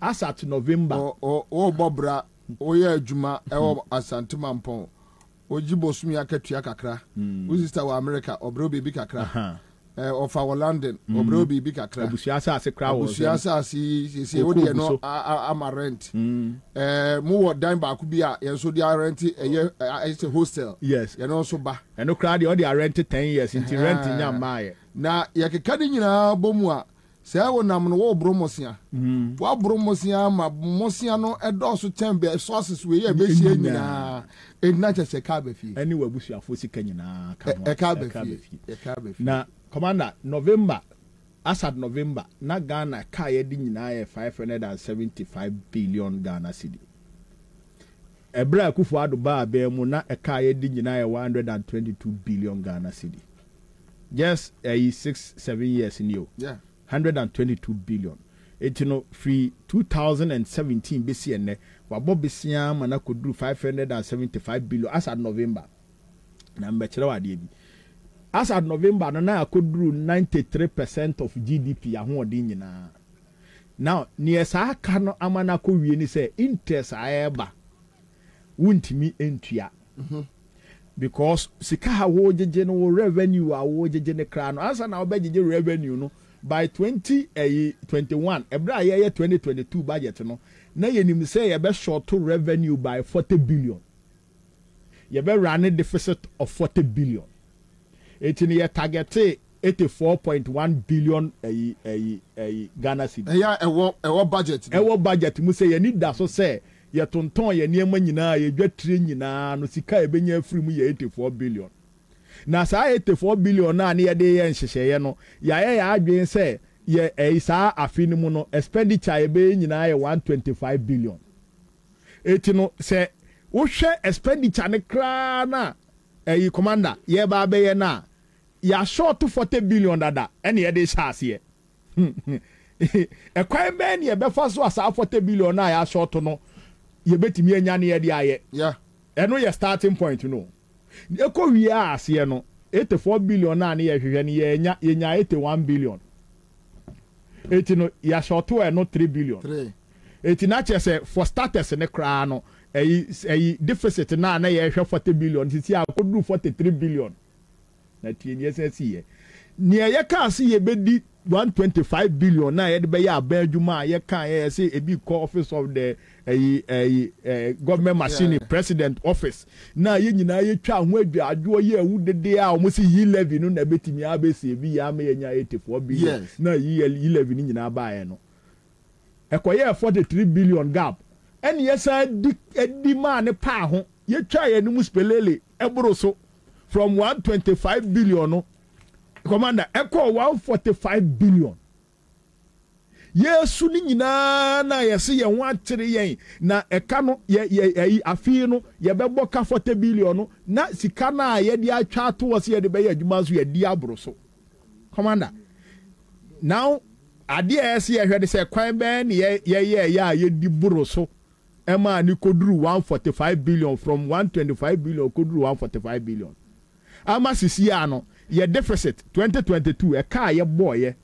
As at November bobra o yɛ adwuma ɛwɔ Asantuma Mpɔn o jibo sumi akatua kakra o sister wa America obro baby kakra of our London obro bibi kakra abusuasa ase kra wo abusuasa ase wo de no ama rent mu wo dan ba ku bi a ye so dia rent a hostel yes ye no so ba e no kra de o dia rent 10 years inti rent nya maaye na ye keka de nyina bomu a se wo nam no wo bromosia wo bromosia ma mosia no edo so tembe sources we ye be hie nyina na chese ka ba fi ani wa abusuafo sika nyina ka no ka ba fi na commander November asad November na Ghana ka ye di nyina ye 575 billion Ghana cedi ebra kufu ado ba be mu na ka ye di nyina ye 122 billion Ghana cedi just 6-7 years in you yeah 122 billion it no free 2017 besi ene wa bobesia mana koduru 575 billion asad November na mbekere wa de bi as at November na akoduru 93% of GDP ahoɔden nyinaa now near saa ka no amana ko wie ni say interest ayeba wuntimi entua because sika ha wo jeje no revenue a wo jeje ne kra no ansa na obejeje revenue no by 2021 ebra ye 2022 budget no na yenim say ye be short to revenue by 40 billion ye be run a deficit of 40 billion. It's in your target 84.1 billion Ghana cedi. Yeah, a budget. A budget. You say you need that so say you tonton you near money na you get train na no sika e benya free mu 84 billion. Na sa 84 billion na na de ye nhyehyeye no ya adwen say ye sa afini mu no expenditure e be nyina ye 125 billion. Eti no say wo hwe expenditure ne kra na commander ye ba be ye na ya short to 40 billion dada ene ye de chance ye e kwan be ne ye be fa so asa 40 billion na ya short no ye betimi anya ne ye de aye yeah eno ye starting point no e ko wi ase no 84 billion na ne ye hwehwe ne ye nya 81 billion eti no ya short to no 3 billion 3 eti na che se for starters ne kra no deficit na ye hwe 40 billion titi akodu 43 billion na tie sense ye ne ye ka se ye bedi 125 billion na ye de be ya abadwuma ye ka ye say e bi call office of the government machine president office na ye nyina ye twa ho adwo ye awudede a o si yi levy no na betimi abesi bi ya ma ye nya 84 billion na yi levy ni nyina ba ye no ekoye 43 billion gap eni yesa di ma ne pa ho ye twa ye ni muspelele eboro so from 125 billion no commander eko 145 billion yesu ni nyina na yesi ye ho akyere yen na eka no ye afi no ye bebo ka 40 billion no na sika na ye di atwa to wo se ye de be ye adwuma so ye di aboro so commander now ade ese ye hwede se kwan be ne ye di boro so ema ni koduru 145 billion from 125 billion koduru 145 billion ama sisi ano ye deficit 2022 e ka ye boye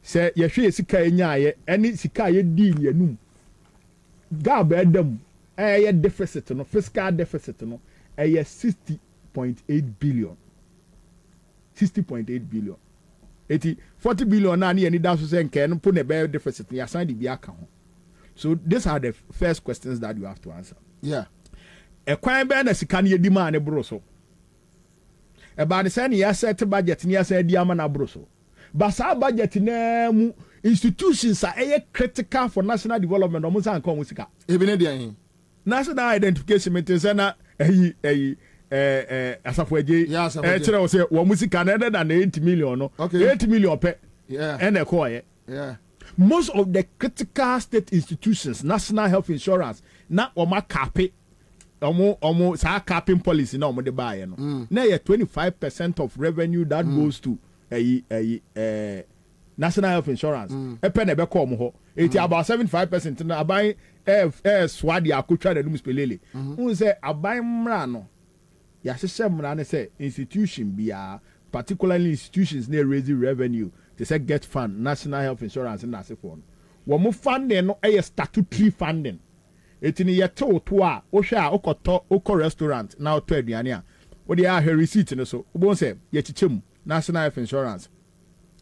se ye hwe sika enya ye eni sika ye deal ye num gab edem deficit no fiscal deficit no 60.8 billion 60.8 billion 40 billion na any that so say nke no put na be deficit ya sign the bi aka ho. So these are the first questions that you have to answer. Yeah. Ekwan be na sika na yedi ma ne bro so. Eba ne say na ya set budget na ya say di ama na bro so. But sa budget na mu institutions are critical for national development o mo san kan musika. Ebi ne dia hin. National identification meeting na asafo eje kire o say wo musika na na 80 million no. 80 million pe. Yeah. And ekoye. Yeah. Most of the critical state institutions, national health insurance, na oma cape, omo sa capping policy na omo de buy no. Na 25% of revenue that goes to national health insurance. Epe na be call mo ho. It about 75% na aban swadi akotwa da dum spelele. Un say aban mra no. Ya hye mra ne say institution bia, particularly institutions na raise revenue. They say get fund, national health insurance and that's it for. When funding no statutory funding. It in your to a osha oko restaurant now to aduane a. What they are her receipt no so. Obo say ye chichim national health insurance.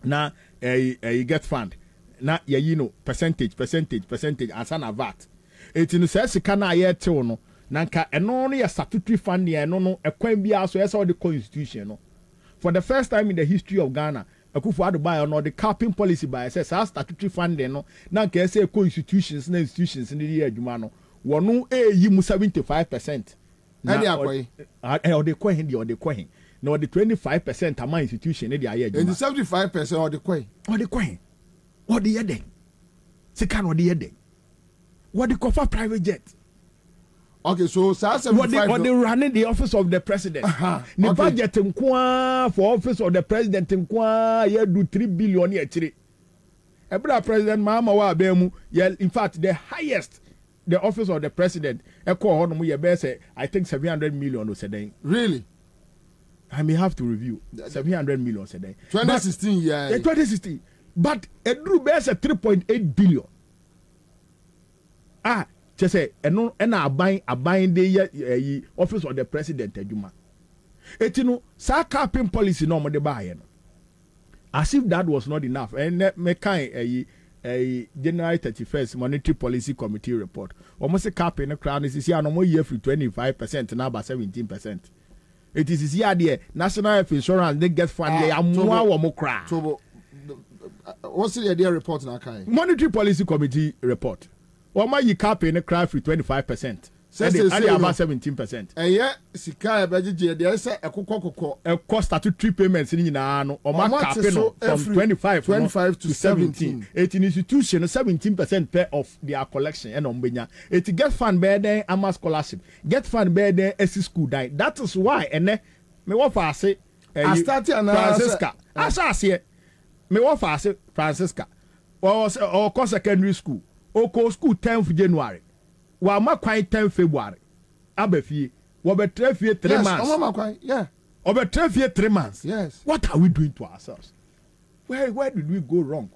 Na get fund. Na ye percentage ansa na VAT. It in say sika na ye te no. Nanka eno no ye statutory funding eno no ekwan bia so yes all the constitution no. For the first time in the history of Ghana, Akufo-Addo buy no the capping policy by says statutory funding no na nke say institutions ni di adwuma no wono yi mu 75%. Na dey akoyi o de kwen no the 25% among institution ni di aye adwuma. And the 75% o de kwen o de yede sika no de yede what the cover private jet. Okay, so 75 what they running the office of the president. The budget nkwa for office of the president nkwa ye do 3 billion ye chire. Ebra president Mahama wa abemu in fact the highest the office of the president e call hono ye be say I think 700 million or say. Really? I may have to review 700 million say. 2016 yeah. 2016. But edru be say 3.8 billion. Just say eno na aban de ye office of the president adwuma. Etino sa capping policy no mo de ba ye no. As if that was not enough. And me kan January 31st Monetary Policy Committee report. Almost a capping no crown is here no more year for 25% now about 17%. It is here the national health insurance they get fund they amwa wo mo kra. So what's the idea report na kai? Monetary Policy Committee report. Wama yi capping no cry for 25%. Say about 17%. Yeah, sika e beje dey say ekokokoko. E statutory payments ni nyina no. Oma capping no from 25 to 17. It institution 17% pay of their collection and ombenya. It get fund be there ama scholarship. Get fund be there esi school die. That is why ene me wo fa ase Francisca. Asa ase me wo fa ase Francisca. Or course secondary school. Oko school 10th January. Wa ma kwan 10th February. Abefie. Wo be 3 months. Yes, ma kwan. Yeah. Over 3 months. Yes. What are we doing to ourselves? Where did we go wrong?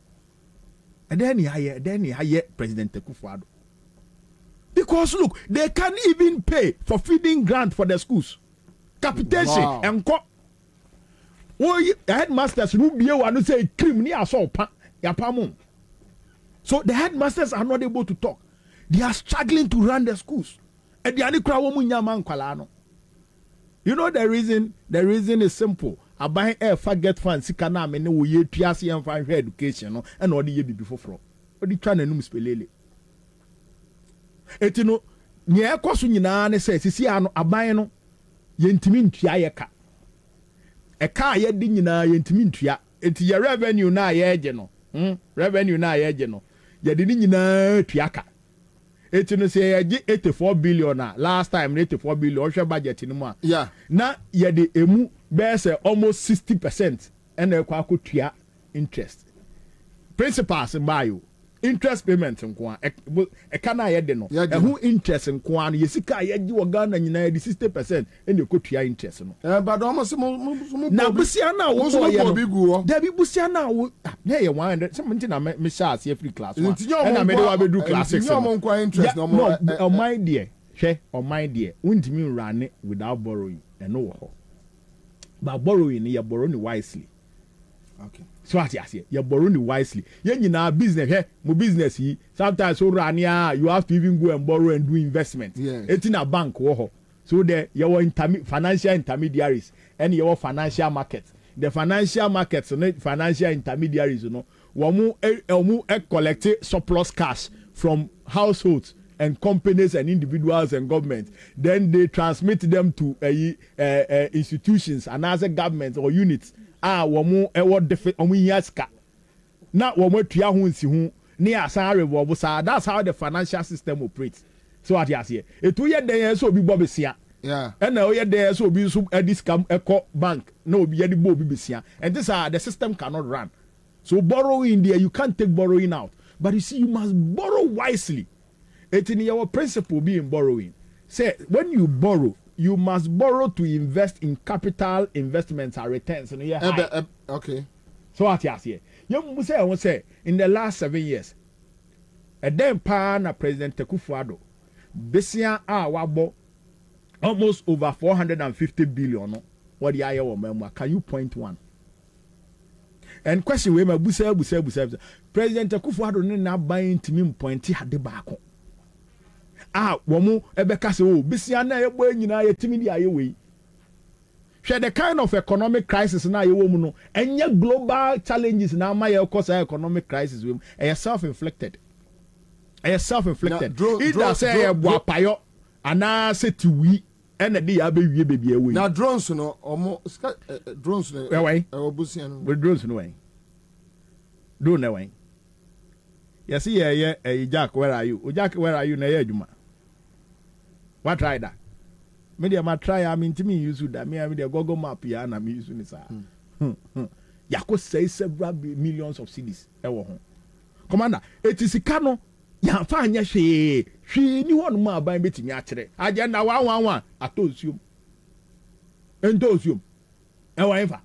And then he hired President Akufo-Addo. Because look, they can't even pay for feeding grant for the schools. Capitation and the headmasters who be able to say criminal assault yapamon. So the headmasters are not able to talk. They are struggling to run the schools. And the you know the reason? The reason is simple. I buy a forget fund sikana me ne wo ye tuase en fan education no and all the ye before from. What the trying to spelele. Etino nye ekoso nyina ne say sisi ano aban no yentimi ntua ye ka. E ka ye di nyina yentimi ntua. Enti ye revenue na ye eje no. Revenue na ye eje no. Ye di nyina tuaka. Etino say ye 84 billion na last time 84 billion o hwe budget ni mu a. Yeah. Na ye de emu be say almost 60% and e kwa kotua interest. Principals buy you. interest payment nko a kana ye de no who interest nko an yesika ye gi Ghana nyina di 60% ene kotua interest no but almost na busia na wo so ye no da bi busia na wo na ye 100 some ntina me sha ase free class one na me de wa be do class 6 no mo interest no mo on my dear hwe on my dear untimi run without borrowing eno wo ho but borrowing ye borrow ni wisely. Okay. So what you say? You borrow wisely. You nyina business here, mo business yi. Sometimes so rania you have to even go and borrow and do investment. Yes. It's in a bank wo ho. So there you financial intermediaries and your financial markets. The financial markets and financial intermediaries, you know, womu collect surplus cash from households and companies and individuals and governments. Then they transmit them to institutions and other governments or units. Womu ewo defi omu yaska. Na womu tuya hunsi hu ni asare wo sa. That's how the financial system operates. So what you say? Etu ye den so obi Bobie sia. Yeah. And now ye den so obi so discount eco bank. No obi ye di Bobie sia. And this the system cannot run. So borrowing there, you can't take borrowing out. But you see, you must borrow wisely. It's in your principle being borrowing. Say, when you borrow, you must borrow to invest in capital investments and returns. Okay. So what you say? You must say, in the last 7 years, a then na President Akufo-Addo, Besia wabo almost over 450 billion. No? What the IO member? Can you point one? And question we busa President Akufo-Addo na buying to me pointy had the back. Womu ebeka se o bisia na ye boy nyina ye timi di ayewe. Share the kind of economic crisis na ye wo mu no enye global challenges na ma ye cause economic crisis we e self-inflicted. Either say ye bo apayo ana se tiwi ene de ya be wie bebia we. Na drones no omo drones no obusia no. We drones no wen. Do na wen. Yes, yeah, Jack, where are you? Jack, where are you? Na adwuma. What try that? Media ma try am into me use that. Me the Google map ya na me use ni sa. Ya ko say several millions of cedis e wo ho. Commander, etisika no ya fa anya hwe ni won ma ban betimi a kire. Agenda 111 atosuom. Entosuom. E wa efa.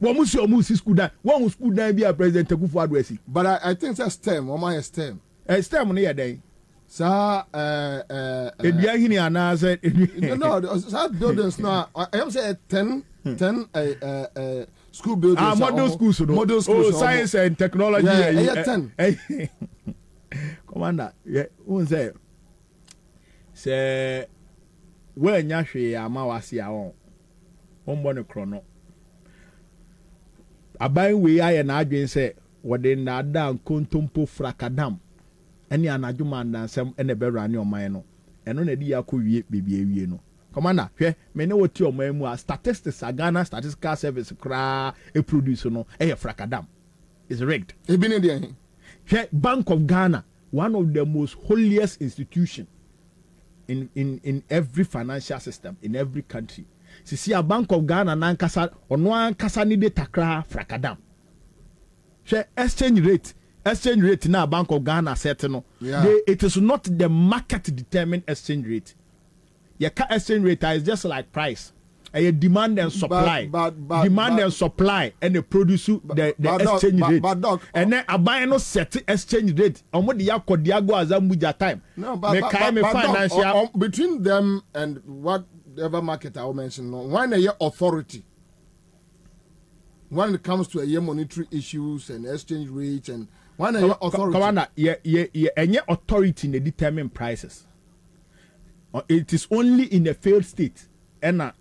Womu si school down. One school down be a President Akufo-Addo esi. But I think that's STEM. Oma STEM. STEM no ye den. Sa Edua hini ana say no, sa buildings now. I am say 10 school buildings. Model schools no. Model schools. Science and technology. Yeah, 10. Commander, yeah, who say when nya hwe ama wase a won. Won no krono. Aban we aye na adwen se wode na da kontompo frakadam ene anadwuma ndansem ene bewra ne oman no eno na di yakowie bebia wie no. Commander hwe me ne woti oman mu a statistics Ghana statistical service kra e produce no e frakadam is rigged. E bi ne de hwe Bank of Ghana, one of the most holiest institution in every financial system in every country. Sisi a Bank of Ghana nankasa ono ankasa ni data kra frakadam. She exchange rate na Bank of Ghana set no. It is not the market determined exchange rate. Your exchange rate is just like price. A demand and supply. Demand and supply and the produce the exchange rate. And then a buy no set exchange rate. Omo di yakodiago azambuja time. No, but between them and whatever market I will mention, when a year authority, when it comes to a year monetary issues and exchange rates and when a year authority, Commander, and your authority in the determine prices. It is only in a failed state and a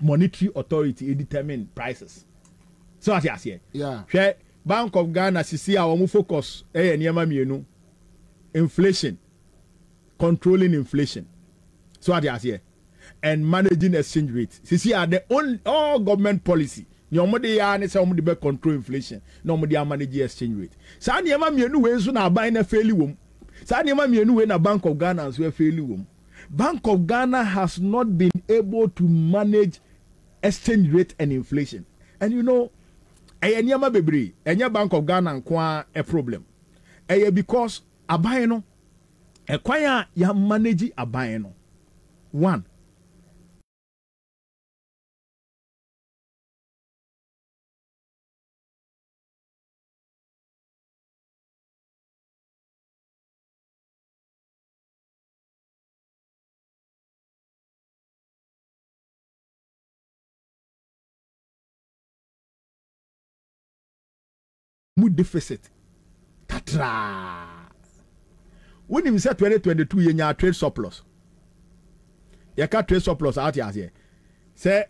monetary authority determine prices. So what you say? Yeah. Bank of Ghana sisi a we focus niyama mienu inflation, controlling inflation. So what you say? And managing exchange rate. Sisi are the only all government policy. Nyomode ya ne se omode be control inflation. No omode ya manage exchange rate. Sa niyama mienu we nso na aban na faili wom. Sa niyama mienu we na Bank of Ghana nso faili wom. Bank of Ghana has not been able to manage exchange rate and inflation. And you know, enya Bank of Ghana nkwa a problem. because aban no ekwan ya manage aban no one mu deficit tatra when him say 2022 yenya trade surplus ye ka trade surplus out here say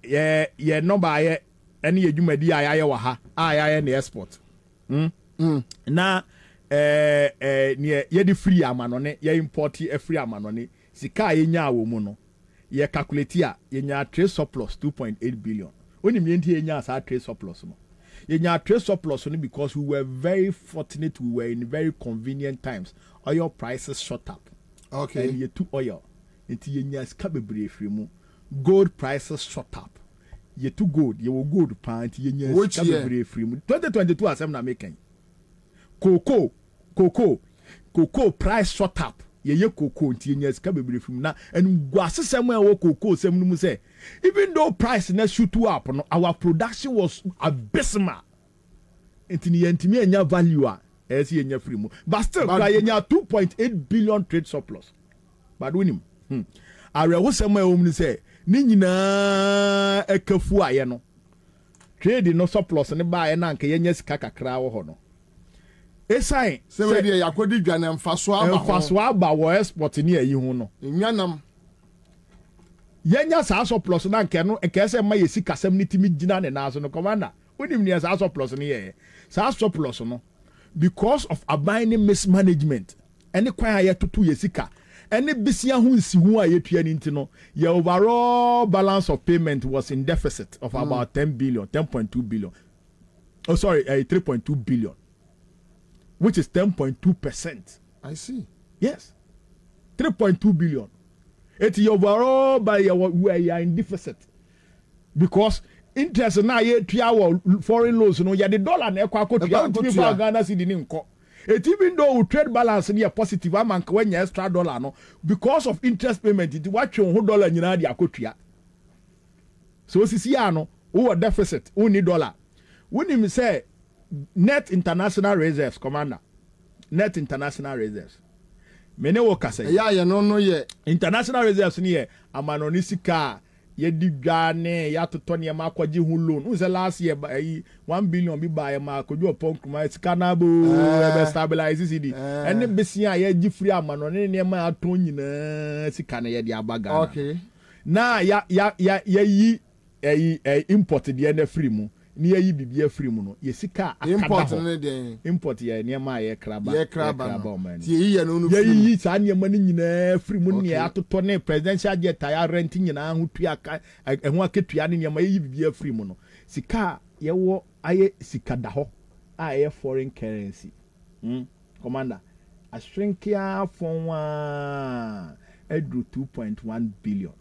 ye number ye any edwumadi ayaye wa ha ayaye na export na ne ye di free amanone ye import e free amanone sika yenya awo mu no ye calculate a yenya trade surplus 2.8 billion onim ye nti yenya sa trade surplus no yenya trade surplus no because we were very fortunate, we were in very convenient times. Oil prices shot up. Okay. And you took oil. Until yenya skabebre free. Gold prices shot up. You took gold. You will gold pant. Yenya skabebre free. 2022 as I'm not making. Cocoa price shot up. Ye cocoa until yenya skabebre free. Na and gwase somewhere wo cocoa sem no say. Even though price na shoot up, no, our production was abysmal. Until yentimi enya value a. As yenya free mu. But still, yenya 2.8 billion trade surplus. But win him. Arewo somewhere home say, ni nyina ekafu aye no. Trade no surplus ne ba ye na nke yenya sika kakra wo ho no. Esai se we dey yakodi dwane mfaso aba ho. Mfaso aba wo export ni ayi ho no. Nyanam. Yenya sa surplus na nke no nke se ma ye sika sam ni timi gina ne na so no commander. Wonim ni sa surplus ni ye. Sa surplus no because of abiding mismanagement any kwan aye tutu yesika any bisia hu nsi hu aye tua ni ntino your overall balance of payment was in deficit of about 10 billion 10.2 billion 3.2 billion which is 10.2%. I see. Yes, 3.2 billion. It's your overall by we are in deficit because interest na ye tua foreign loans no ya the dollar na ekwa kotua ntimi Ghana cedi ni nko. It even though trade balance ni positive amanka when extra dollar no because of interest payment it watch on dollar nyina dia kotua. So sisi ya no o deficit o ni dollar. When him say net international reserves commander net international reserves mene wo kasa ya no ye international reserves ni ye amanoni sika ye digane ya to ne ma kwaji hu loan unse last year 1 billion bi ba ye ma koju opon kuma sika na bo be stabilize cd ene besia ye gi free amanoni ne ma ato nyina sika na ye di abaga. Okay. Na ya yi import de na free mu ni yi bibia free mu no ye sika import ne de import ye ne ma ye kraba man ti ye no no free ye yi sa ne ma ni nyina free mu ne atoto ne presidential jet ya rent nyina ho tua ho aketua ne ma ye bibia free mu no sika ye wo aye sika da ho aye foreign currency commander a shrinkia from edru 2.1 billion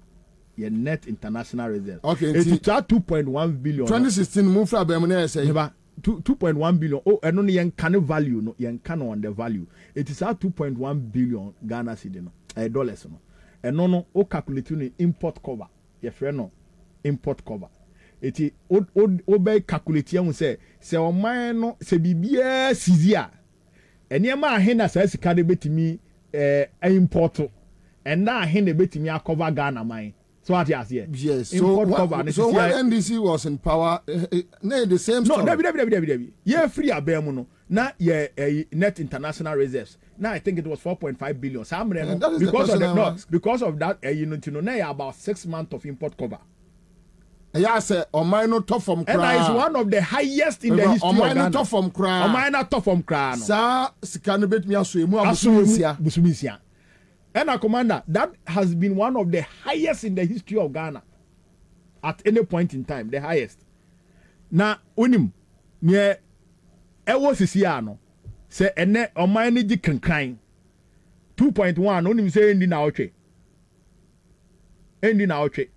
your net international reserve. Okay, it's 2.1 billion. 2016 move from Bemune say 2.1 billion. Oh, and only yen can value no yen can on the value. It is at 2.1 billion Ghana cedi no dollars no. And no o calculate ni import cover. Your friend no import cover. It is o be calculate yan say o man no se bibia sizia. Eniema ahena sa sika de betimi import and na ahena betimi cover Ghana mine. So what you say? Yes. So when NDC was in power, the same story. No, yeah, free abemu no. Na net international reserves. Now I think it was 4.5 billion. Because of that, you know, now about 6 months of import cover. Yeah, say Omaino top from Crown. And that is one of the highest in the history of Ghana. Top from Crown. Omaino top from Crown. Sa sikanebet mi aso busumisia. And a commander, that has been one of the highest in the history of Ghana. At any point in time, the highest. Now, unim, near Ewo Sisiano, say, ene omani di crying 2.1, unim say, ending outre. Ending outre.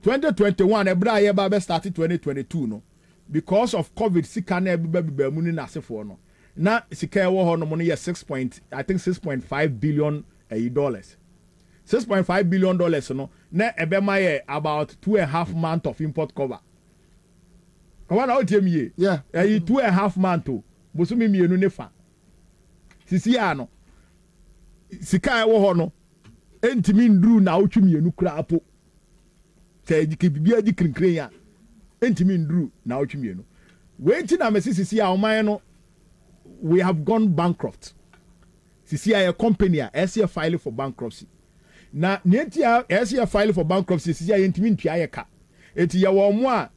2021, Ebra Yeba started 2022, no. Because of COVID, Sikane Baby Muni Nasifo, no. na sika ɛwɔ hɔ no mo no yɛ 6.5 billion dollars. $6.5 billion no na ɛbɛma yɛ about 2.5 months of import cover. Kawa na otie mi yeah 2.5 months o bosumi mienu ne fa sisi ya no sika ɛwɔ hɔ no entimi nduru na otwi mienu kura apo sɛ bibia di krinkren ya entimi nduru na otwi mienu wenti na mesi sisi ya ɔman no we have gone bankrupt. Sisi ya company a ɛsɛ file for bankruptcy na nenti a ɛsɛ file for bankruptcy sisi ya entimi ntua yɛ ka eti ya wɔ mo a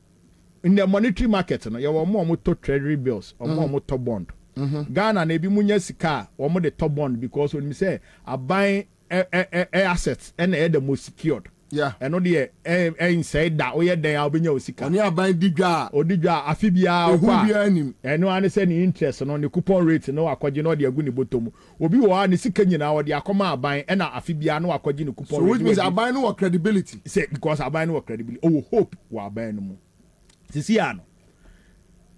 in the monetary market no ya wɔ mo to treasury bills mo to bond. Ghana na ebi munya sika omo the top bond because when me say aban assets and the most secured. Yeah. And no dey inside that we den obenya osika. Oni aban digwa. Odidwa afibia kwa. And no an say ni interest no the coupon rate no akwaje no dey agu ni botom. Obi wo ha ni sika nyina wo dey akoma aban e na afibia no akwaje ni coupon rate. So which means aban no credibility. Say because aban no credibility. Oh hope wa aban no mu. Sisi ya no.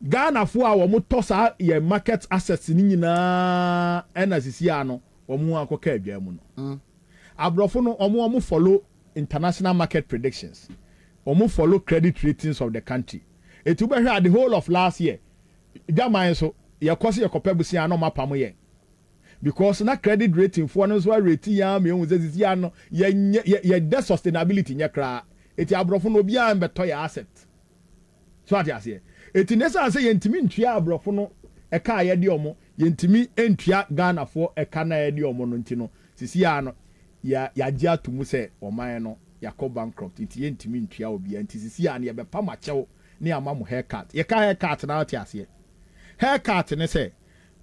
Ghana fo a wo to sa ye market assets ni nyina na sisi ya no wo mu akoka adwa mu no. Abrofo no omo follow international market predictions. Omo follow credit ratings of the country. It will be the whole of last year. Jaman so ye kwose ye kopebusi ya no mapamo ye. Because na credit rating for no so rating ya me hu sisi ya no ye debt sustainability nya kra. Eti abrofo no bia mbeto ya asset. So ati ase. Eti nesa say yentimi ntua abrofo no eka ye de omo yentimi entua Ghana fo eka na ye de omo no nti no sisi ya no ya gye atumu say oman no yakọ bankrupt enti yentimi ntua obi enti sisi ya no ye bepa machew ne amamo haircut ye ka haircut na ati ase haircut ne say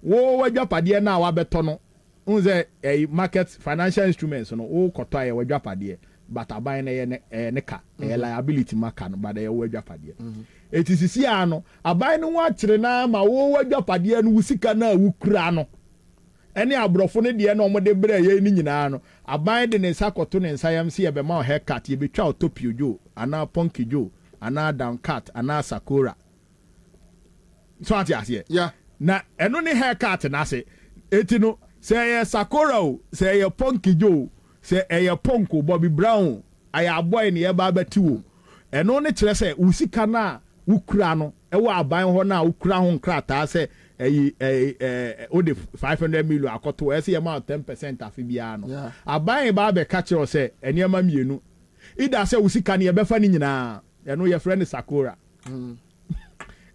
wo wadwapade na wabeto no unze market financial instruments no wo koto ye wadwapade but aban na ye ne ka liability maka no but ye wadwapade eti sisi ya no aban no wa kire na ma wo wadwapade no wusika na wukura no ene abrofo ne de na omode bre ye ni nyina no aban de ne sakoto ne nsayam se ye be ma haircut ye betwa otopio jo ana ponky jo ana down cut ana sakura so ati ase yeah na eno ne haircut na se eti no se ye sakura o se ye ponky jo se ye ponko Bobie Brown aya boy ne ye ba bati wo eno ne kire se usika na ukura no ewo aban ho na ukura ho nkrata se o de 500 million akoto e se ye ma 10% afibia no aban ba be ka kire se eniema mienu ida se usika ne ye befa ni nyina eno ye friend sakura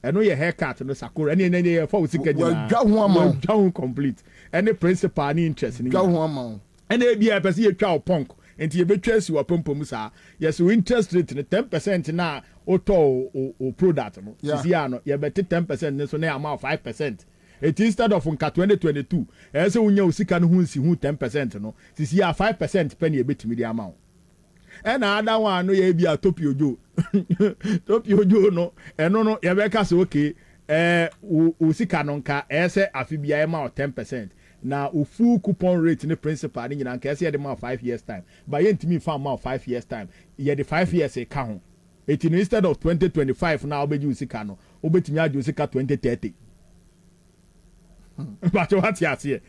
eno ye haircut no sakura ene ye fa usika nyina dwa ho ama dwa ho complete ene principal ni interest ni dwa ho ama ene e bia pese ye twa oponk enti ye betwa si wa pompom sa yes interest rate 10% na oto o product no sisi ya no ye bet 10% ne so na ama 5%. It instead of nka 2022 ese unya usika no hunsi hu 10% no sisi ya 5% penny ye betimi di ama ena ada wa no ye bia topiojo topiojo no eno no ye be ka se okay usika no nka ese afibia ye ma 10% na full coupon rate ne principal ni nyina nka ese ye de ma 5 years time but ye ntimi fa ma 5 years time ye de 5 years e ka ho eti no instead of 2025 na obeji usika no obetimi adi usika 2030 but what you see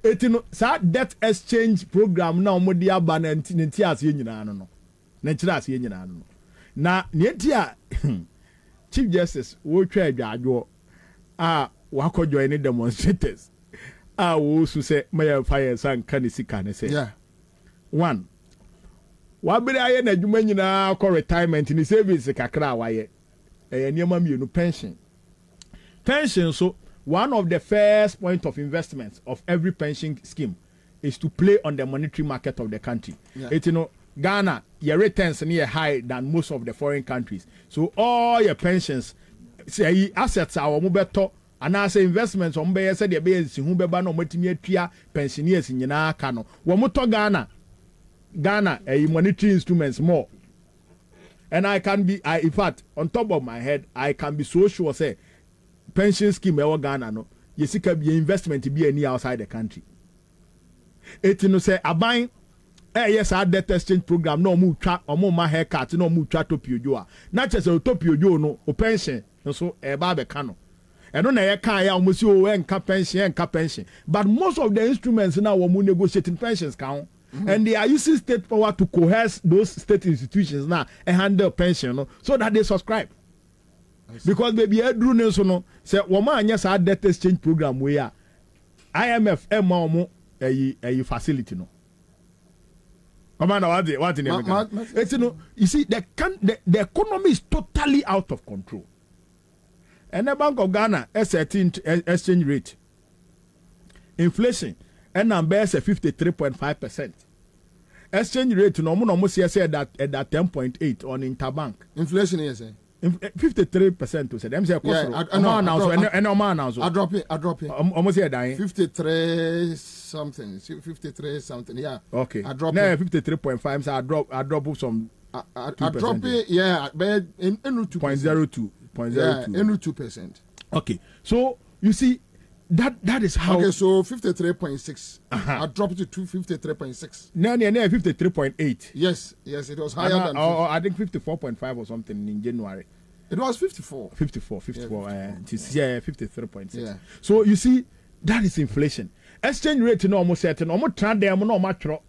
eti no sa debt exchange program na omodi aba na nti ase nyina no na nkyira ase nyina no na nti a Chief Justice wo twa adwadwo a wako join demonstrators a wo su se maye fire san kan sika ne se yeah one wabere aye na adwuma nyina ko retirement ni service kakra waye niema mienu pension so one of the first point of investment of every pension scheme is to play on the monetary market of the country. Yeah. Ghana, your returns are high than most of the foreign countries. So all your pensions, say assets are better, and as investments on be said the base who be ban no multimedia pensioners in Yana Kano. Wamuto Ghana a monetary instruments more. And I can be in fact on top of my head, I can be so sure say pension scheme ewo Ghana no yesika be investment be any outside the country eti no say aban yes our debt exchange program no mu twa omo ma haircut no mu twa topiojo a na chese topiojo no o pension so e ba be ka no And on a car, almost you and pension. But most of the instruments now are negotiating pensions count. And they are using state power to coerce those state institutions now and handle pension so that they subscribe. Because baby, I drew no say woman yes our debt exchange program where IMF a facility no. Commander, what in it's you see the economy is totally out of control. And the Bank of Ghana exchange rate inflation and number is 53.5%. Exchange rate no almost say that at 10.8 on interbank. Inflation is 53% to say them say I drop it. Almost here dying. 53 something. Yeah. Okay. I drop it. 53.5 so I drop some I drop it, yeah, but in 2.02. Yeah, in 2%. Okay. So you see that is how. Okay, so 53.6. I dropped it to 53.6. No, 53.8. Yes, it was higher than. I think 54.5 or something in January. It was 54. 54. Yeah, 53.6. Yeah. So you see, that is inflation. Exchange rate no almost certain. Almost trend them no matro.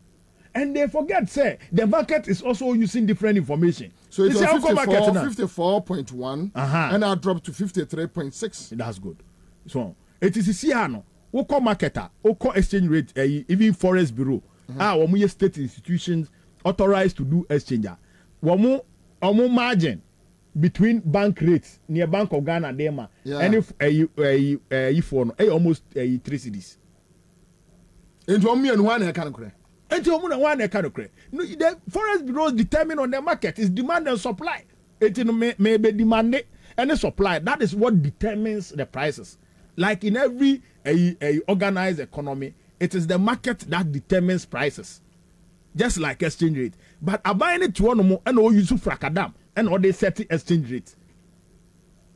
And they forget, say, the market is also using different information. So it was 54.1, and I dropped to 53.6. That's good. So it is Siano. Oko marketer, Oko exchange rate, even Forest Bureau. Wamu state institutions authorized to do exchange. Wamu margin between bank rates near Bank of Ghana, Dema, and if almost 3 cities. And one and one, I can't cry. And the Forest Bureau determine on the market is demand and supply. It may be demanded and the supply. That is what determines the prices. Like in every organized economy, it is the market that determines prices. Just like exchange rate. But I buy it to one more and all use fracadam and all they set exchange rate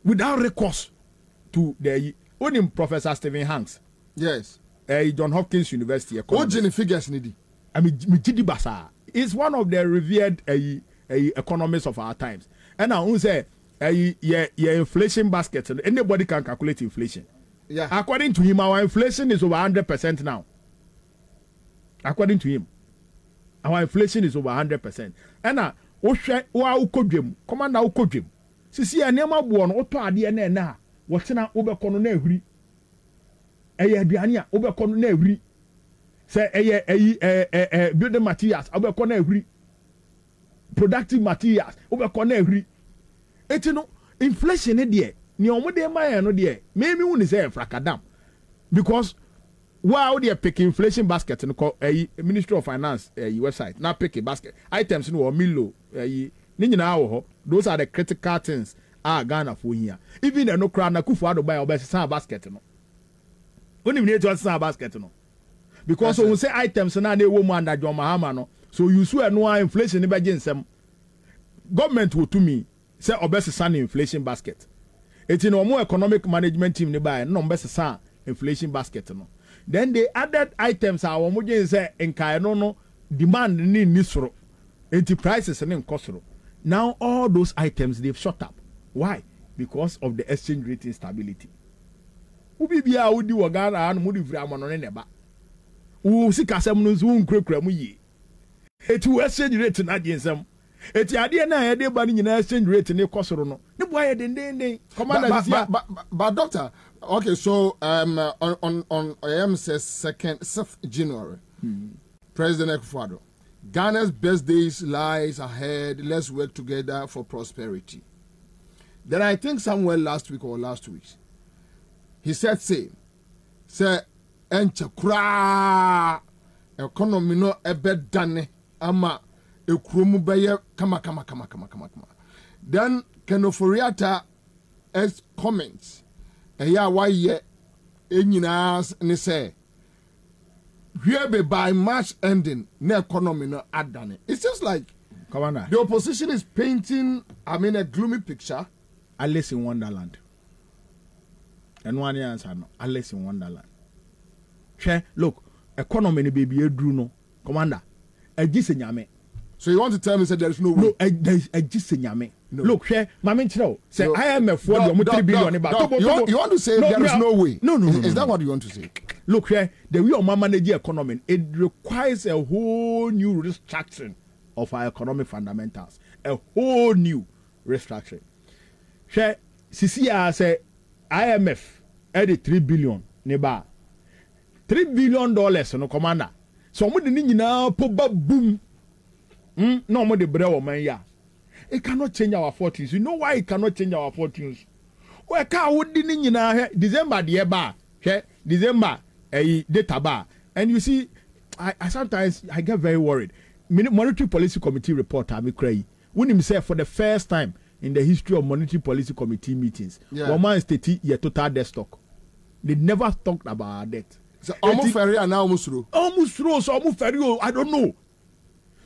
without recourse to the only Professor Stephen Hanks. Yes. John Hopkins University. What figures need? I mean, Mijidi Basa is one of the revered economists of our times. And I will say, inflation basket. Anybody can calculate inflation. Yeah. According to him, our inflation is over 100% now. According to him, our inflation is over 100%. And now, Commander Ukodrim. Sisi ya nema buono oto ade na na wotina obekono na ehuri. Aduane a obekono na ehuri. Say building materials obekono na ehuri. Productive materials obekono na ehuri. Etino inflation dey ni omo dey man no dey maybe won say fracadam because while they pick inflation basket no call Ministry of Finance website now pick a basket items no milo ni nyina wo ho those are the critical things Ghana for here even the no crown na kufu ado buy obesa basket no onim ni eto san basket no because when say items na na ewo mu under John Mahama no so you swear no inflation ni be ginsem government will to me say obesa san inflation basket it's in more economic management team ni buy no obesa san inflation basket no. Then they added items our moje say enkai no demand ni nisoro enterprises and nkosoro. Now all those items they've shot up. Why? Because of the exchange rate instability. Ubi bia udi wagana anu mudi vra no ne neba. U sikasem no zu nkrekra mu yi. Eti exchange rate na diensem. Eti ade na ya de ba ni nyina exchange rate ne kosoro no. Ne boy den. Commander but doctor, okay, so on says 6th January, President Akufo-Addo, Ghana's best days lies ahead. Let's work together for prosperity. Then I think somewhere last week, he said, say, encha kura economy no ebe dane ama ekromu beye kama. Then Kenoforiata as comments. Why ye enyina ne say where be by March ending na economy no adane. It seems like the opposition is painting a gloomy picture. Alice in Wonderland. And one answer no Alice in Wonderland. Look, economy ni baby edru no. Commander, ejise nyame. So you want to tell me that there's no way? No, I just say nyame. No. Look here, mama chiro say IMF for the 3 billion you want to say there is no way? No. Is that what you want to say? Look here, the way we manage the economy, it requires a whole new restructuring of our economic fundamentals. A whole new restructuring. Share CCR say IMF added 3 billion neba. $3 billion no commander. So mo de ni nyina po ba boom. No mo de bre man ya. It cannot change our fortunes. You know why it cannot change our fortunes? Where car would di ni nyina December the ba. December data bar. And you see I sometimes I get very worried. Monetary Policy Committee report I cry. When himself for the first time in the history of Monetary Policy Committee meetings, one man stated your total debt stock. They never talked about that. So almost ferry and now almost through. Almost through, so almost ferry. I don't know.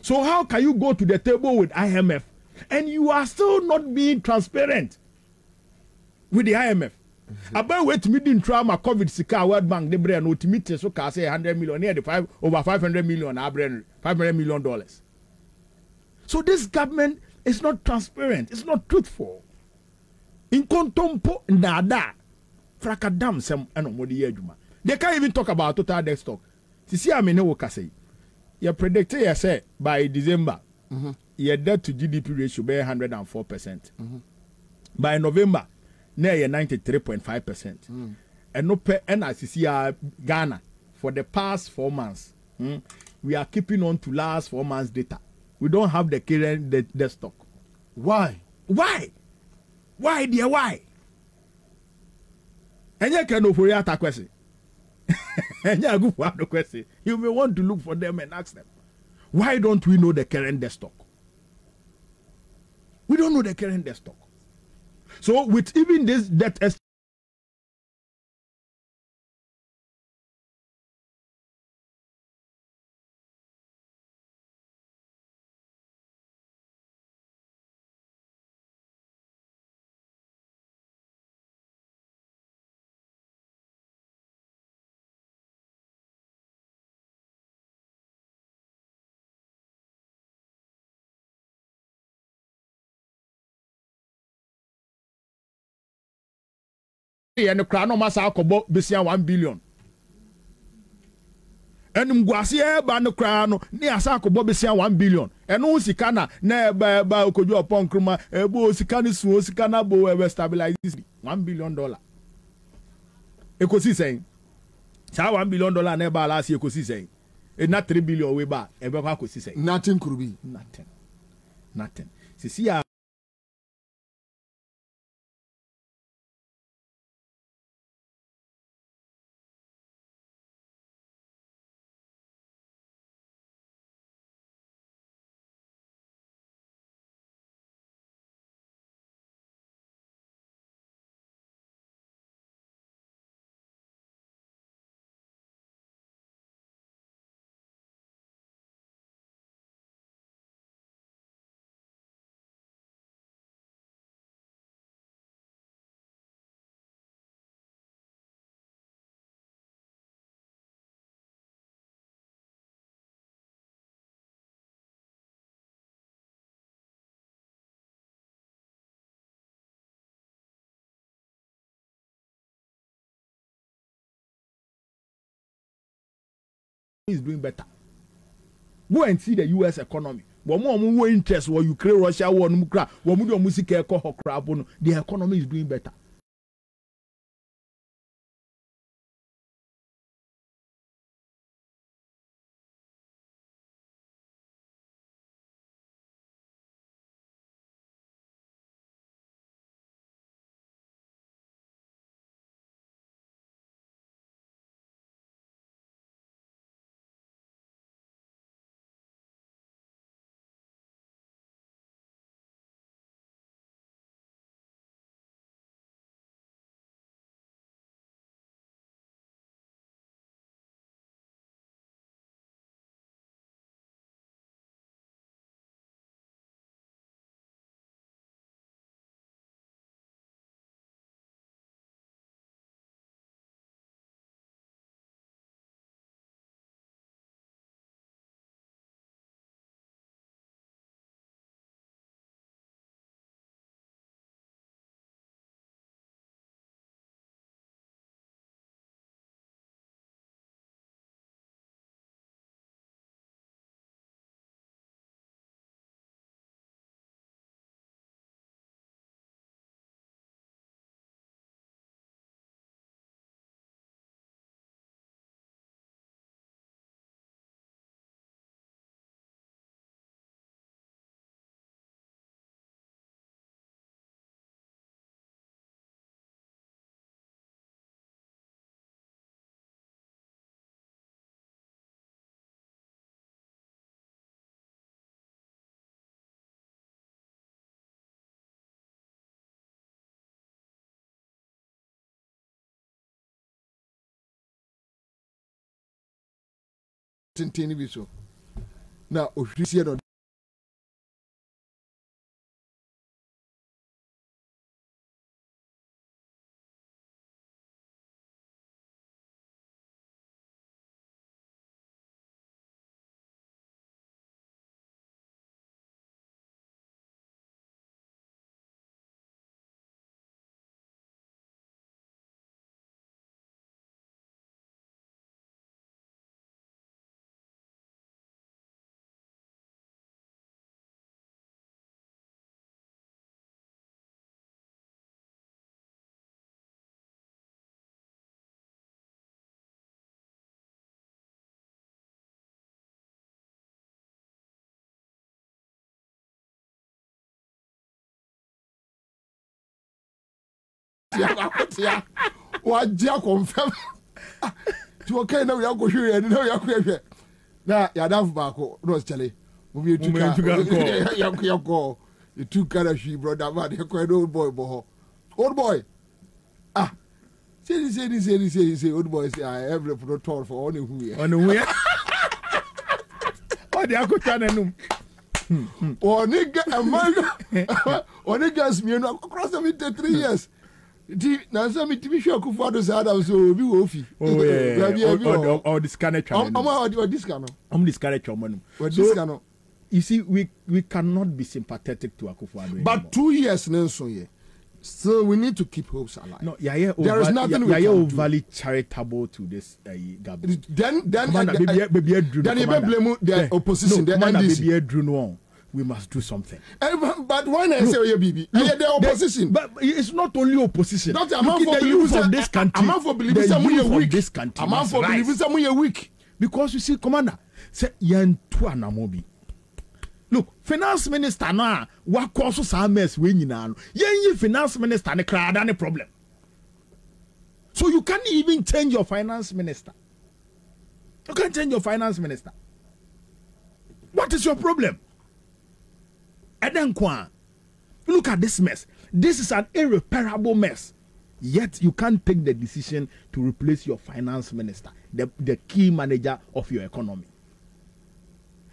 So how can you go to the table with IMF and you are still not being transparent with the IMF? About wait me didn't try my COVID sika World Bank the brain no to meet so can say 100 million near the over 500 million $500 million. So this government is not transparent. It's not truthful. In contompo nada frakadam sem enomodi adwuma. They can't even talk about total debt stock. See I mean no say. You predict you say by December your debt to GDP ratio be 104%. By November now you're 93.5%. And no pay and as you see Ghana for the past 4 months. We are keeping on to last 4 months data. We don't have the current debt stock. Why? Why, dear? Why? And you can know for your question. And you go for the question. You may want to look for them and ask them, why don't we know the current debt stock? We don't know the current debt stock. So with even this debt and the crown masa akobo besia 1 billion. And mguasie ba no crown ni asa akobo besia 1 billion. And no sika na ba okoju upon kruma ebo sika ni suo sika na bo we stabilize $1 billion. Ekosi saying sa $1 billion na ba last year ekosi saying e na 3 billion we ba e be kwa kosi saying Nothing could be. Nothing. See ya. Is doing better. Go and see the US economy. More interest or Ukraine, Russia, war, Mukra, the economy is doing better. tenten bi so na ohwisi no wajia confirm to okay na we go hwe na we akwa na ya dafu baako no chale mo bi etuka ya go etuka na hwi brother man e ko old boy bo old boy say old boy say I every protocol for on who here o de akota nanum o nigga amanga o niggas me no across 73 years na so me timi hwe akufo do sa da so obi wo fi oh yeah or this kind of travel or this kind of this kind of travel so you see we cannot be sympathetic to Akufo-Addo but 2 years so yeah so we need to keep hopes alive. No, there is nothing we can do. Overly charitable to this government. Then you blame the opposition. No, the NDC. We must do something. But when I say BB, the opposition. But it's not only opposition. Not a man for believing of this country. A man for believing someone weak. This country. A man for believing someone weak. Because you see, Commander, say yantu anamobi. Look, finance minister na what causes some mess when you know. Yen finance minister ne crowd any problem. So you can't even change your finance minister. You can't change your finance minister. What is your problem? And then look at this mess. This is an irreparable mess. Yet you can't take the decision to replace your finance minister, the key manager of your economy.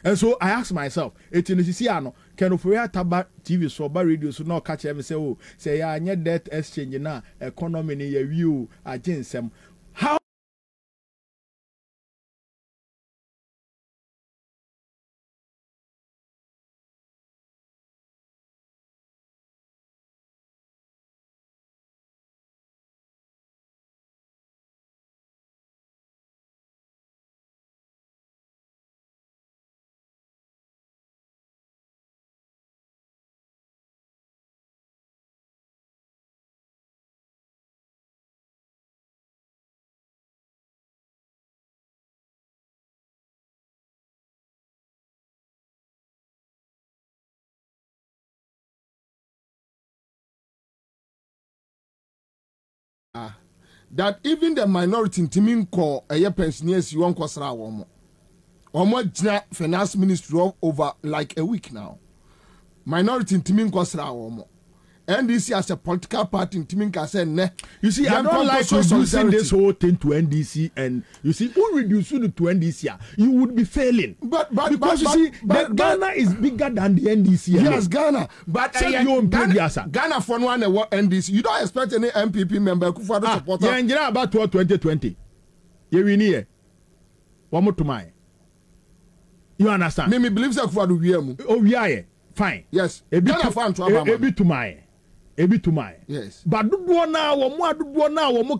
And so I ask myself, can Taba TV so radio so no catch every say yeah, debt exchange na economy in your view agensem. How that even the minority in Timinko a pensioners you want kwasra omo jina finance ministry over like a week now. Minority in Timinko kwasra NDC as a political party in Timinka said ne. You see, I don't like reducing this whole thing to NDC, and you see, who reduce it to NDC, you would be failing. Because you see, Ghana is bigger than the NDC. Yes, Ghana. But Ghana for one NDC. You don't expect any MPP member to support. Yeah, about 2020. You win here. One more to mine. You understand? Me believe that for the oh, we are fine. Yes. Ghana fan to mine. Ebi to my yes, but do now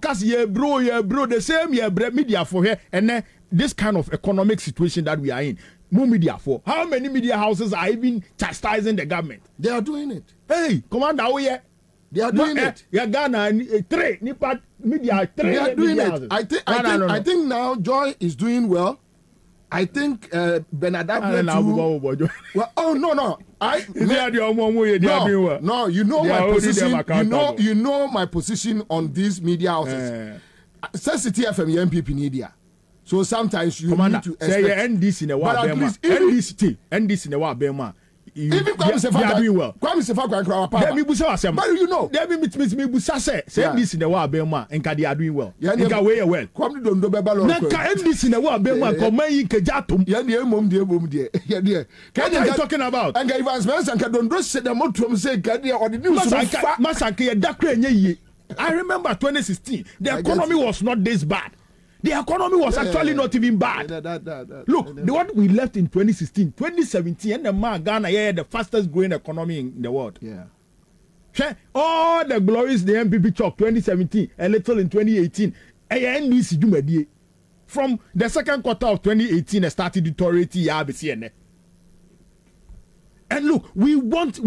cast ye bro the same ye media for here and then this kind of economic situation that we are in. More media for how many media houses are even chastising the government? They are doing it. Hey, Commander, oh yeah, they are doing it. Yeah, Ghana three nipa media three. They are doing it. I think now Joy is doing well. I think Benadab too. Well, oh no. No, you know my position. You know my position on these media houses. Sensitive FM MPP media. So sometimes you need to say NDC in a while. NDC in a while. even they are doing well. Kwame Sefa Kwankra Papa. Me busa asem. But you know. They me busa say MDC in the war Bema and they are doing well. Nka way well. Kwame Dondo Beba lo. Na ka MDC in the war Bema koman yi kejatum. Ya ne mom de. Ya de. What are you talking about? And Evans Mensa nka Dondo say the motum say ka de or the news Masanke ya dakra enye yi. I remember 2016. The economy was not this bad. The economy was actually not even bad. Look, the one we left in 2016, 2017, and the man Ghana, the fastest growing economy in the world. Yeah. All the glories the MPP chalk 2017, a little in 2018. From the second quarter of 2018, it started deteriorating. And look, we want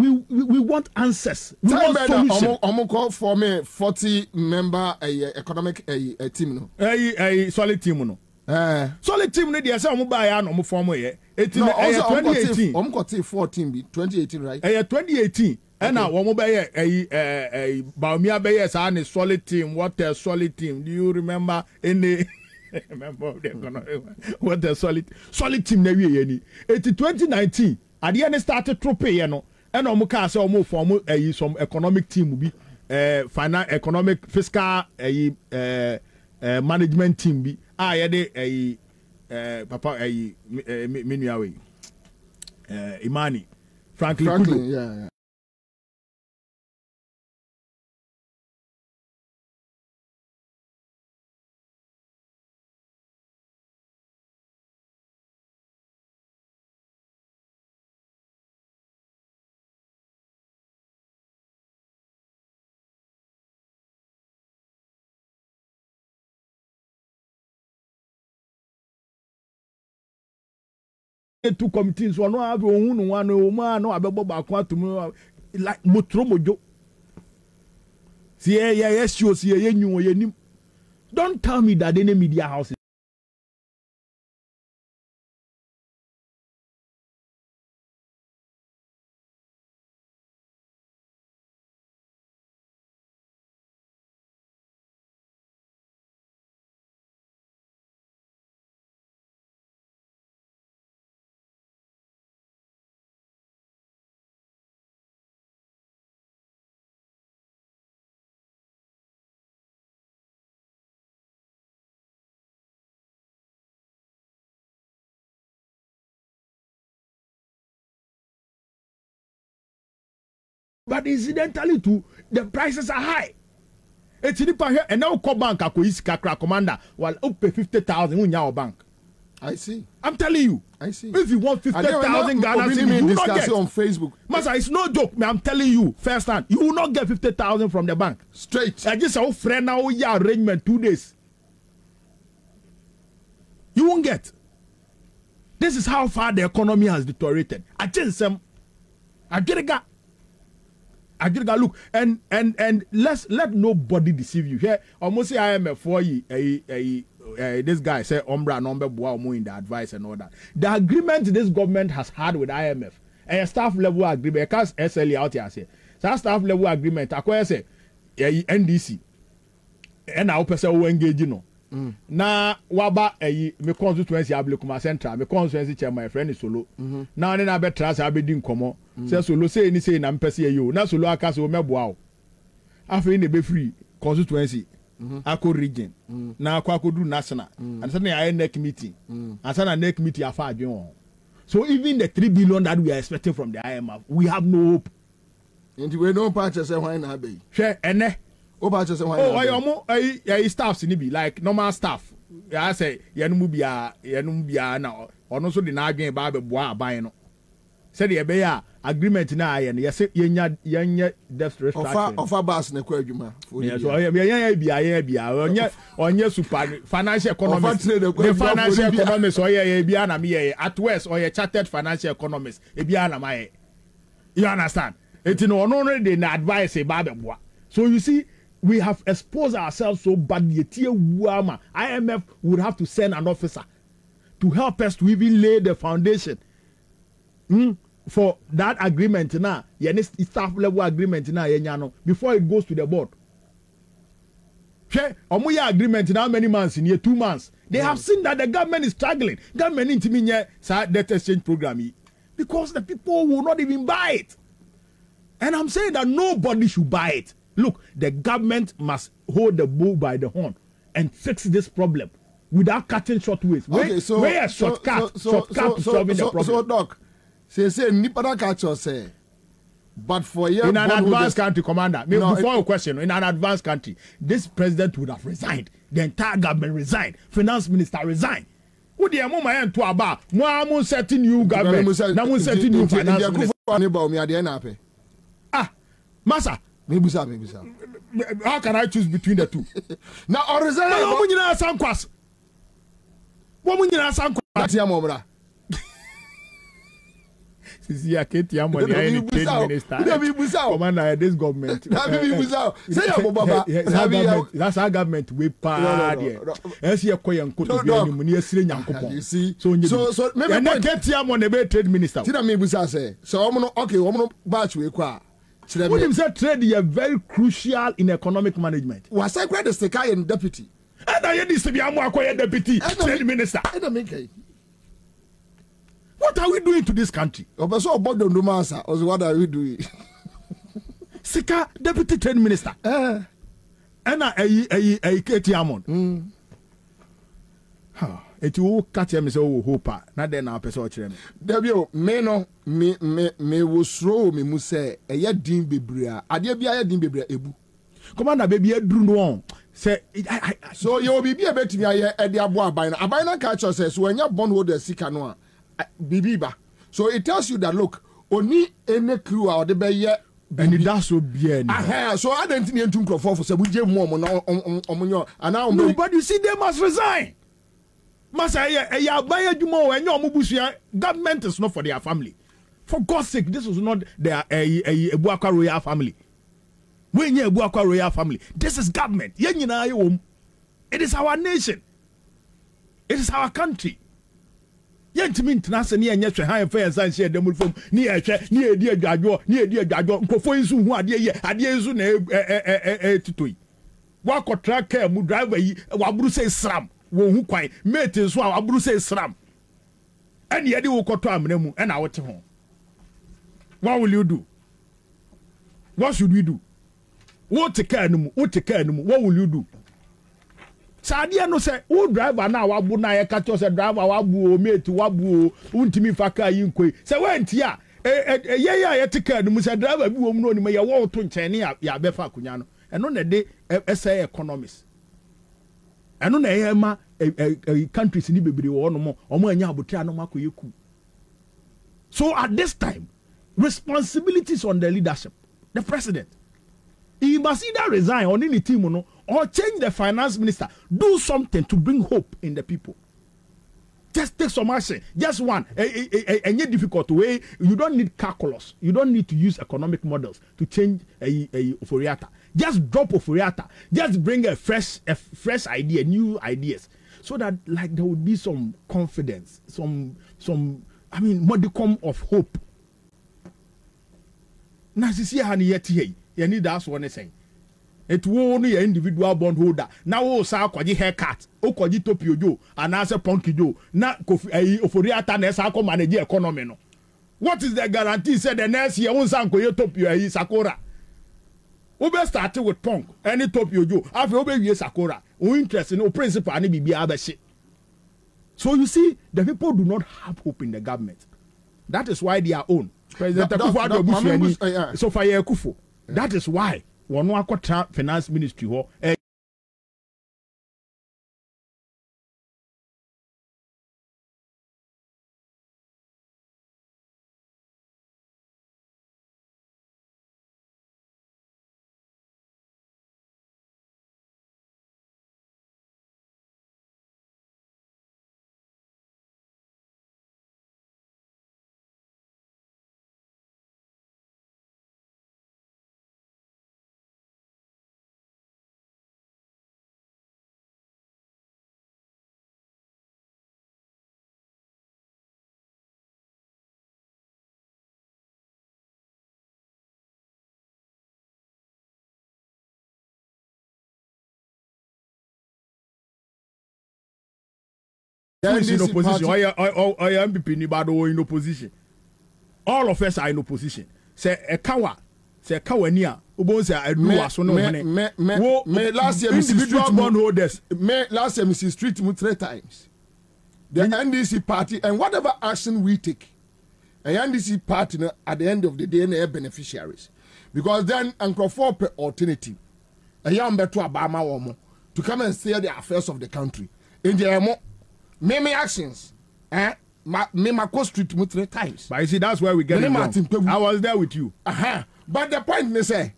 answers. We want solutions. Call for me 40-member economic team no. Solid team no. Solid team no dey say omo buy ya no mo form here. It no 2018. Omo got 14 be 2018 right? 2018. And now omo buy Baumia buy say an solid team. What a solid team. Do you remember any remember the economy? What a solid team na we any. It 2019. At the end started to pay, and omuka say omo form some economic team bi economic fiscal management team bi ye de papa menuawe Imani Franklin yeah. Two committees one have one no abebo back to like motro mojo. See yes you see you don't tell me that any media house. But incidentally too, the prices are high. It's in the and now call bank a commander while up 50,000 in your bank. I see. I'm telling you. I see. If you want 50,000 Ghana, you will not get on Facebook. Masa, it's no joke. I'm telling you, first hand, you will not get 50,000 from the bank. Straight. I just saw friend now your arrangement 2 days. You won't get. This is how far the economy has deteriorated. I just look and let nobody deceive you. Here, almost say IMF for you. This guy say Umbra number more in the advice and all that. The agreement this government has had with IMF a staff level agreement. Because SLE out here say that staff level agreement. I say NDC and I person who engage no. Na waba me constituency Ablekuma Central me constituency chairman my friend is Solo na ne na betra say abedi nkomo say Solo say ni say na mpese you na Solo aka so meboa o afi ne be free constituency ako region na akwakodu national and say na neck meeting and say na neck meeting afa adwen on. So even the 3 billion that we are expecting from the IMF, we have no hope. And we no patch say why na be share ene staffs ni be like normal staff. I say yanum bia na ono so de na adwen ba be boa aban no. Say the be ya agreement na aye no yese yenya debt restructuring. Offer bas na kwa adwuma. Yes, so yenya bia onye super financial economist. The financial economist oye bia na me at worst oye chartered financial economist e bia na my. You understand? It no already na advice e ba be boa. So you see, we have exposed ourselves so badly. IMF would have to send an officer to help us to even lay the foundation for that agreement now. Staff level agreement now. Before it goes to the board. Agreement now many months in here 2 months. They have seen that the government is struggling. Government into me debt exchange program. because the people will not even buy it. And I'm saying that nobody should buy it. Look, the government must hold the bull by the horn and fix this problem without cutting short ways. Okay, where a shortcut to solving the problem. So, Doc, say nipa catch us say. But for you, in an advanced country, Commander, before a question, in an advanced country, this president would have resigned. The entire government resigned. Finance minister resigned. Who the moment to about more setting new government, now setting new finance minister. Ah, Massa. Maybe. How can I choose between the two? Now, or resign. This government. That's our government. We pay. You see. So maybe get the trade minister. So okay, batch we kwa. What him say trade is very crucial in economic management. Was I quite the guy and deputy? And I used to be a deputy trade minister. What are we doing to this country? What are we doing? Sika deputy trade minister. And a Katie Amon. It will catch him so hope. Not then our person. Debio, me was throw me must say a yet dim bibria. I did be a dim bibria ebu. Commander baby a drone say so you'll be a bit me at the abwa by a bina catcher says when you're born with the Sikanoa Bibiba. So it tells you that look, only any crew out the bay yet. And it does so bien. So I don't need to go for so we give more on now. No, but you see, they must resign. Massa, buy you more and your Mubusia. Government is not for their family. For God's sake, this is not their Buaka royal family. When you're Buaka royal family, this is government. It is our nation. It is our country. Yentimi international ni enye hwe han fair san share dem from ni ehwe ni edi adwadwo nkofo nsu hu ade nsu na titoi wa kotra car mu driver yi wa buru say sram wo hu kwan mate nso a wa buru say sram ene ye de wo koto amena mu na wote ho. What will you do? What should we do? What take care no mu what will you do? Sadia no say who driver na wabu na ye catch us driver wabu o mate wabu o untimi faka yi nkoi say went ya ye tika no say driver bi wo mu no ni ye wo to nchen ya be fa akunya no eno na de say economics eno na ye ma countries ni bebre wo no mo omo anya abotia no makoyeku. So at this time responsibilities on the leadership, the president, he must either resign or any team or change the finance minister. Do something to bring hope in the people. Just take some action. Just one. Any difficult way. You don't need calculus. You don't need to use economic models to change a Oforiata. Just drop Oforiata. Just bring a fresh idea, new ideas, so that like there would be some confidence, some modicum of hope. Now see how you need that's one thing. It won't be individual bondholder. Now, oh, sa kwaji haircut, oh, kwaji topio jo, and answer punky jo. Na Oforiata nesa ko manage economy no. What is the guarantee? Said the next year, on sanko yo topio Sakura. Ube started with punk, any topio jo. After ube ye Sakura, no interest no principle ani bibi abashi. So you see, the people do not have hope in the government. That is why they are own. President Akufo-Addo so far Akufo. That is why one wakota finance ministry ho who is in opposition? I am MPP Nibado in opposition. all of us are in opposition. Say a kawa, say a kawania, ubon say I do aso no hene. Me last year individual bondholders. Me last year Mrs. Street 3 times. The NDC party and whatever action we take, a NDC party at the end of the day are beneficiaries, because then Uncle for alternative, a young better Obama woman to come and steer the affairs of the country. In the me actions, me my street 3 times. But you see, that's where we get it wrong. I was there with you. But the point is, at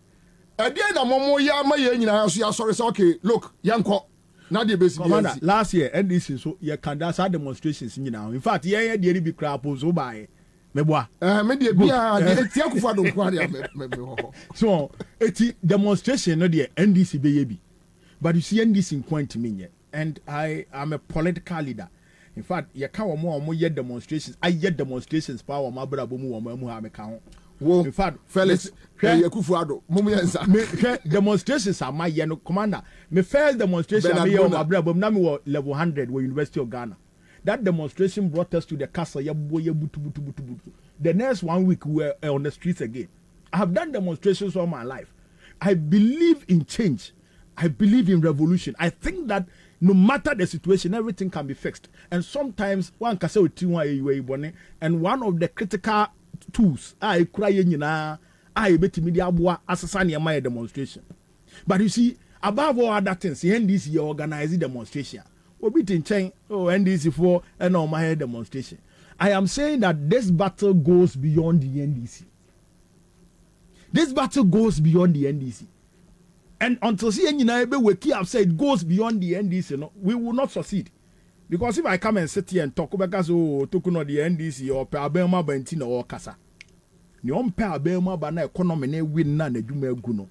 the end of Momo Yama, sorry, okay, look, Yanko, not the basic. Commander, last year, NDC, so you can dance our demonstrations now. In fact, yeah, the big crap so by Meboa. So, it's demonstration, not the NDC baby. But you see, NDC point to me, and I am a political leader. In fact, you can't more yet demonstrations. I get demonstrations power my brother Bomu have account. In fact, fellas, demonstrations are my commander. My first demonstration my brother Bomu level 100 with University of Ghana. That demonstration brought us to the castle. The next 1 week we were on the streets again. I have done demonstrations all my life. I believe in change. I believe in revolution. I think that no matter the situation, everything can be fixed. And sometimes one can say and one of the critical tools I cry I bet media assassin my demonstration. But you see, above all other things, the NDC organizing demonstration. We beat in chain NDC for and all my demonstration. I am saying that this battle goes beyond the NDC. This battle goes beyond the NDC. And until we keep upset, it goes beyond the NDC, we will not succeed. Because if I come and sit here and talk about the NDC or Kwabena Bentina or Kasa, you don't pay Kwabena Bana economy win none of you guno.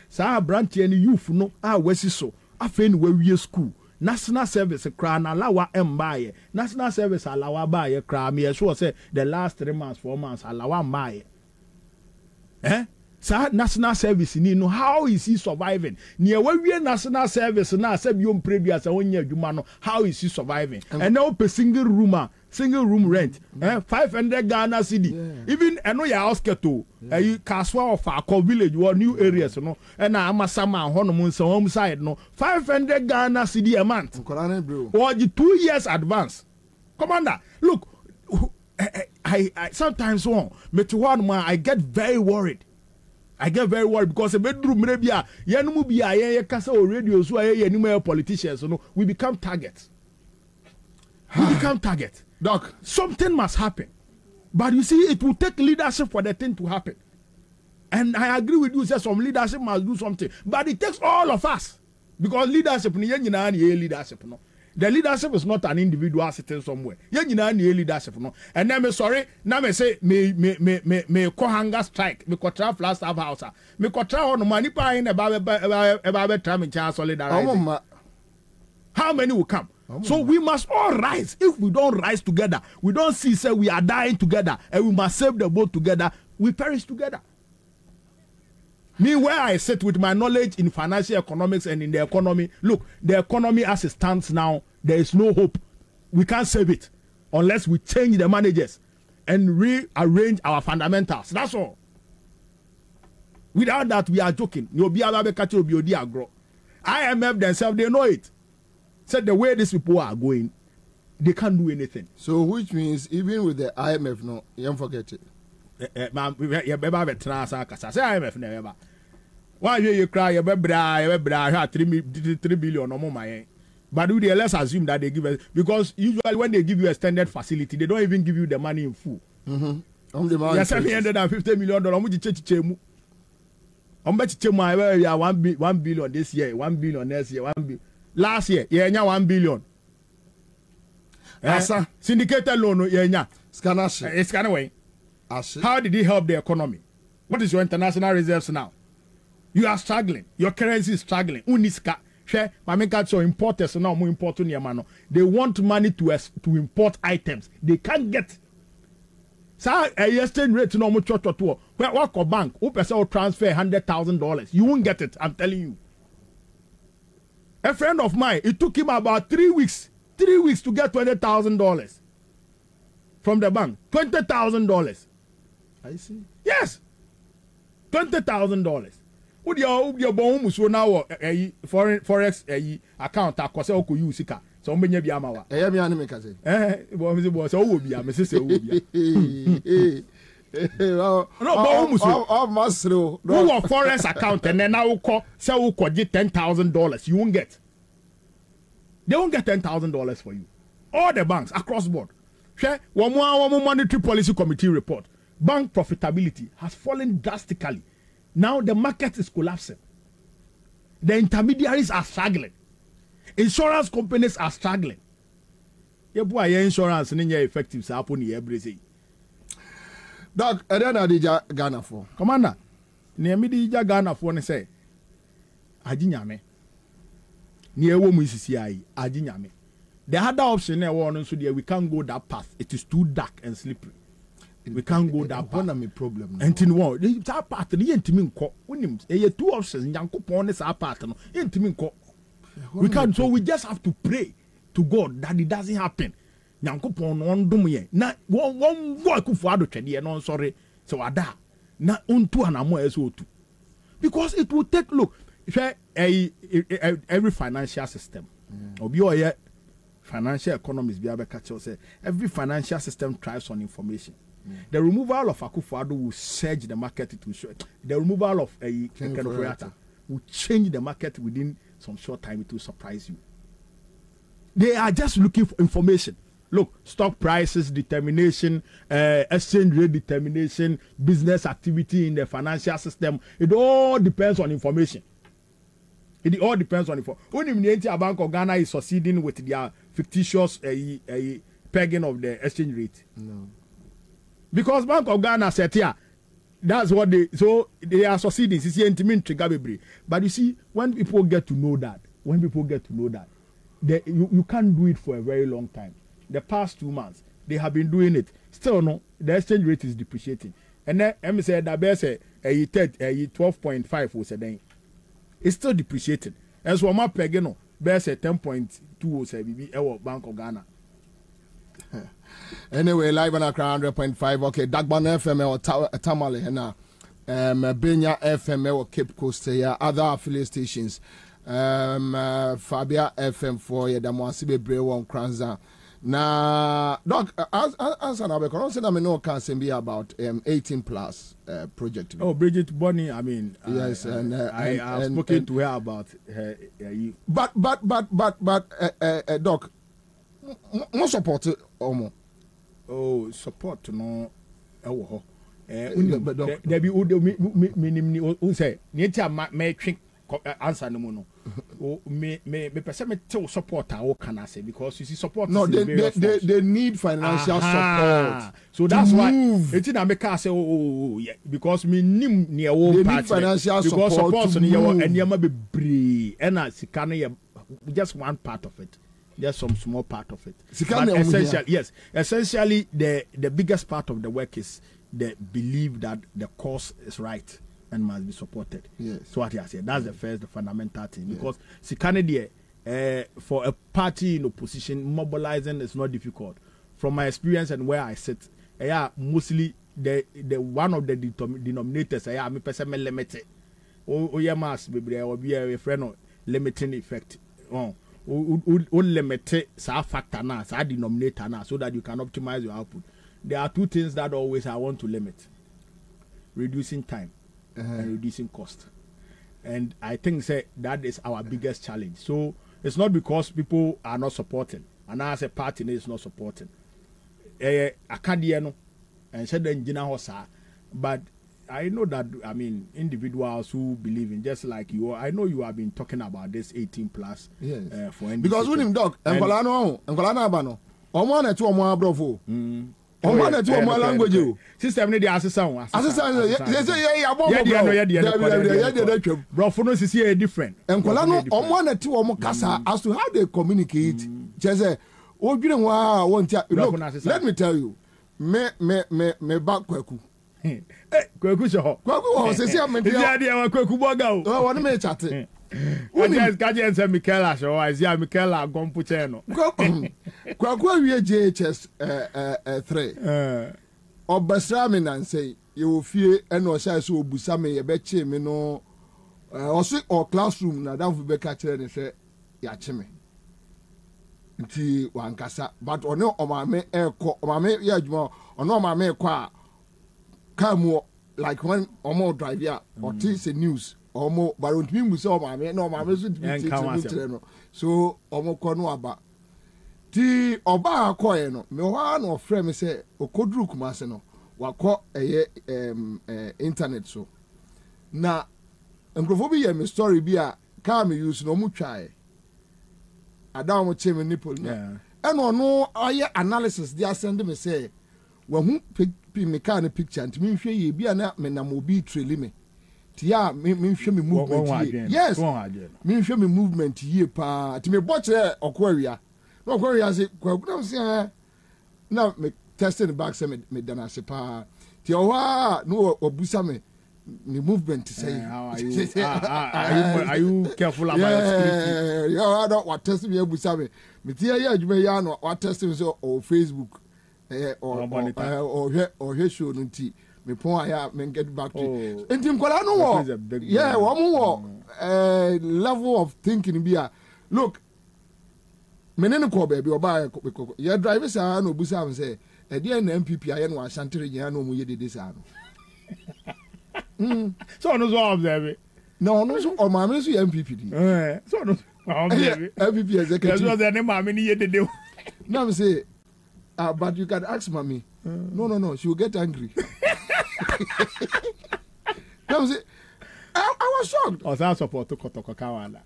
Sa branch any youth no wesi so. I find where we school. National service crown alawa mbaye. National service alawa baye crown. Me sure say the last 3 months, 4 months alawa mbaye. So national service ni no, how is he surviving? Near where we national service now said you previous how is he surviving? And now per single room rent 500 Ghana cedi. Yeah. Even I know your house keto you Kaswa of our village or new areas and Amasama Honomun home side 500 Ghana cedi a month. Or the 2 years advance. Commander, look, I sometimes I get very worried. I get very worried because a bedroom maybe radio so politicians we become targets. We become targets. Doc, something must happen. But you see, it will take leadership for the thing to happen. And I agree with you, say some leadership must do something. But it takes all of us. Because leadership leadership. The leadership is not an individual sitting somewhere. Leadership, no. And then me sorry, now me say me ko hunger strike, me ko try flash staff house, me ko try on money pa in about try me chance solidarity. How many will come? So we must all rise. If we don't rise together, we don't see say we are dying together, and we must save the boat together. We perish together. Me where I sit with my knowledge in financial economics and in the economy, look, the economy as it stands now, there is no hope. We can't save it unless we change the managers and rearrange our fundamentals. That's all. Without that, we are joking. IMF themselves, they know it. Said the way these people are going, they can't do anything. So which means even with the IMF, no, you don't forget it. Why you cry? You 3 billion or more. But let's assume that they give us, because usually when they give you a standard facility, they don't even give you the money in full. Yes, $750 million. I'm bet you 1 billion this year, 1 billion next year, 1 billion. Last year, yeah, 1 billion. Ansah. Syndicated loan, yeah, it's kind of way. How did it help the economy? What is your international reserves now? You are struggling. Your currency is struggling. Uniska. Importers now more important. They want money to import items. They can't get. So exchange rate no more to where work or bank who person transfer $100,000. You won't get it. I'm telling you. A friend of mine, it took him about 3 weeks. 3 weeks to get $20,000 from the bank. $20,000. I see. Yes. $20,000. Would your bone so now a foreign forex account akose oko use sika. So mbenya bi amawa. Me ane me kaze. Bo so wo bia me sese wo bia. No, masro. No forex account and then now call say wo get $10,000. You won't get. They won't get $10,000 for you. All the banks across board. Share one more monetary policy committee report. Bank profitability has fallen drastically. Now the market is collapsing. The intermediaries are struggling. Insurance companies are struggling. Your insurance is effective. So happen every day. Doc, I don't know Ghana for. Commander, near me the Ghana for and say, Ajinyame. Near woman CCI, Ajinyame. The other option there one so we can't go that path. It is too dark and slippery. We can't go that path. One problem. And in one, that part the intimate co. You two options. Yanko pon is our part. No, intimate co. We can't. So we just have to pray to God that it doesn't happen. Yanko pon on doom na one work for ado trade. No, sorry. So ada na unto anamo esotu because it will take look. Every financial system. Obi oye. Financial economists be able to say every financial system thrives on information. The removal of Akufo-Addo will surge the market. It will show. The removal of a will change the market within some short time. It will surprise you. They are just looking for information. Look, stock prices determination, exchange rate determination, business activity in the financial system. It all depends on information. It all depends on info. When the Bank of Ghana is succeeding with their fictitious pegging of the exchange rate. No. Because Bank of Ghana said, yeah, that's what they are succeeding. But you see, when people get to know that, you can't do it for a very long time. The past 2 months, they have been doing it. Still, no, the exchange rate is depreciating. And then, I said that best 12.5 was a day. It's still depreciating. As for my pegano, best 10.2 Bank of Ghana. Anyway, live on Accra 100.5. Okay, Dagbana FM or Tamale Hena, Benya FM or Cape Coast, other affiliate stations. Fabia FM for Yadamwasibe Brewan Kranza. Now, Doc, Ansah now because I know can be about 18 plus project. Oh, Bridget Bonnie, I mean, yes, I have spoken to her about her. But Doc, more support or oh, support no. But Doc, there be who say nature may answer no more. Me person me tell support how can I say because you see support. No, they need financial support. So that's why it's in America say yeah because me nim near old need financial support because support to move. And you be brave and just one part of it. Just some small part of it. But essentially, yes, essentially the biggest part of the work is the belief that the cause is right and must be supported. Yes. So what I said, that's the fundamental thing. Because Canada, for a party in opposition, mobilizing is not difficult. From my experience and where I sit, mostly the one of the denominators, me person me limited. Oh yeah, mass baby, or be a friend of limiting effect. Limited sa factor na, sa denominator na, so that you can optimize your output. There are two things that always I want to limit: reducing time and reducing cost. And I think that is our biggest challenge. So it's not because people are not supporting, and as a party is not supporting. I can't no, and said the engineer but I know that individuals who believe in just like you. I know you have been talking about this 18 plus. Yes. For NDC. Because when him dog, Nkolano abano. Omo na tu omo abrofo. Omo na tu omo language. System ni dey assistant. They say yeah abo. Yeah. Brofo no sisi are different. Nkolano omo na tu omo kasa as to how they communicate. Just say odwire wa won tia. Look, let me tell you. Me back kwaku. Kwaku so. Kwaku se se me dia. Dia kwaku boga o. Oh, won me chat. Kaje say Michaela so I see Michaela gompuche no. Kwaku awie JHS 3. obasra me nan say you fie and o say so obusa me ye be che me no o say o classroom na da fu be ka kire ne hwe ya che me nti wankasa but ono o ma me ekọ o ma me ya adwuma ono o ma me ekọ a come like when omo drive ya or this news omo but don't mean so ma me no ma me so no so omo ko no aba ti oba akoye no me wa na ofre me say okodru kumase no wakọ internet so na nkrofo bi ye me story bi a ka me use no mu twae adam mo cheme nipol na eno no aye analysis dia send me say wa hu me ka na picture ntimi nhwe ye bia na me na mo bi trailer me ti ya me nhwe me movement yes me nhwe me movement ye pa ti me boche okwawia no okwawia say kwaguna say na me testing the back say me dana se pa ti owa no obusa me the movement say are you careful about security? Yeah, I don't what test me obusa me ti ya adwuma ya no what test me so on Facebook or show no nti me pon aya me get back to enti mkola no wo yeah wo mo level of thinking bia look menene ko baby oba ya drive sa no busa am say e dey na MPP aye no ashantere nya no mu ye dede sa no so no so observe no so o ma me so MPP di so no observe MPP executive so the name ma me ni ye dede now me say but you can ask mommy. No, she will get angry. Now say, I was shocked. O sa support to Kotoko Kawala.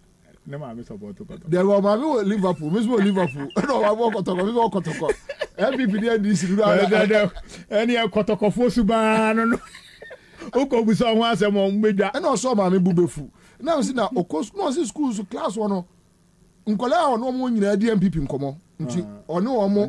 No mommy support to Kotoko. There were mommy with Liverpool, Miss Liverpool. No, I walk Kotoko. MPP there this. Any Kotoko Fosuba no. Oko bu so wan asem o meja. And also mommy bubefu. Now see na okos no see school so class one. Nkola ono mo nyina di MPP nkomo. Nti ono omo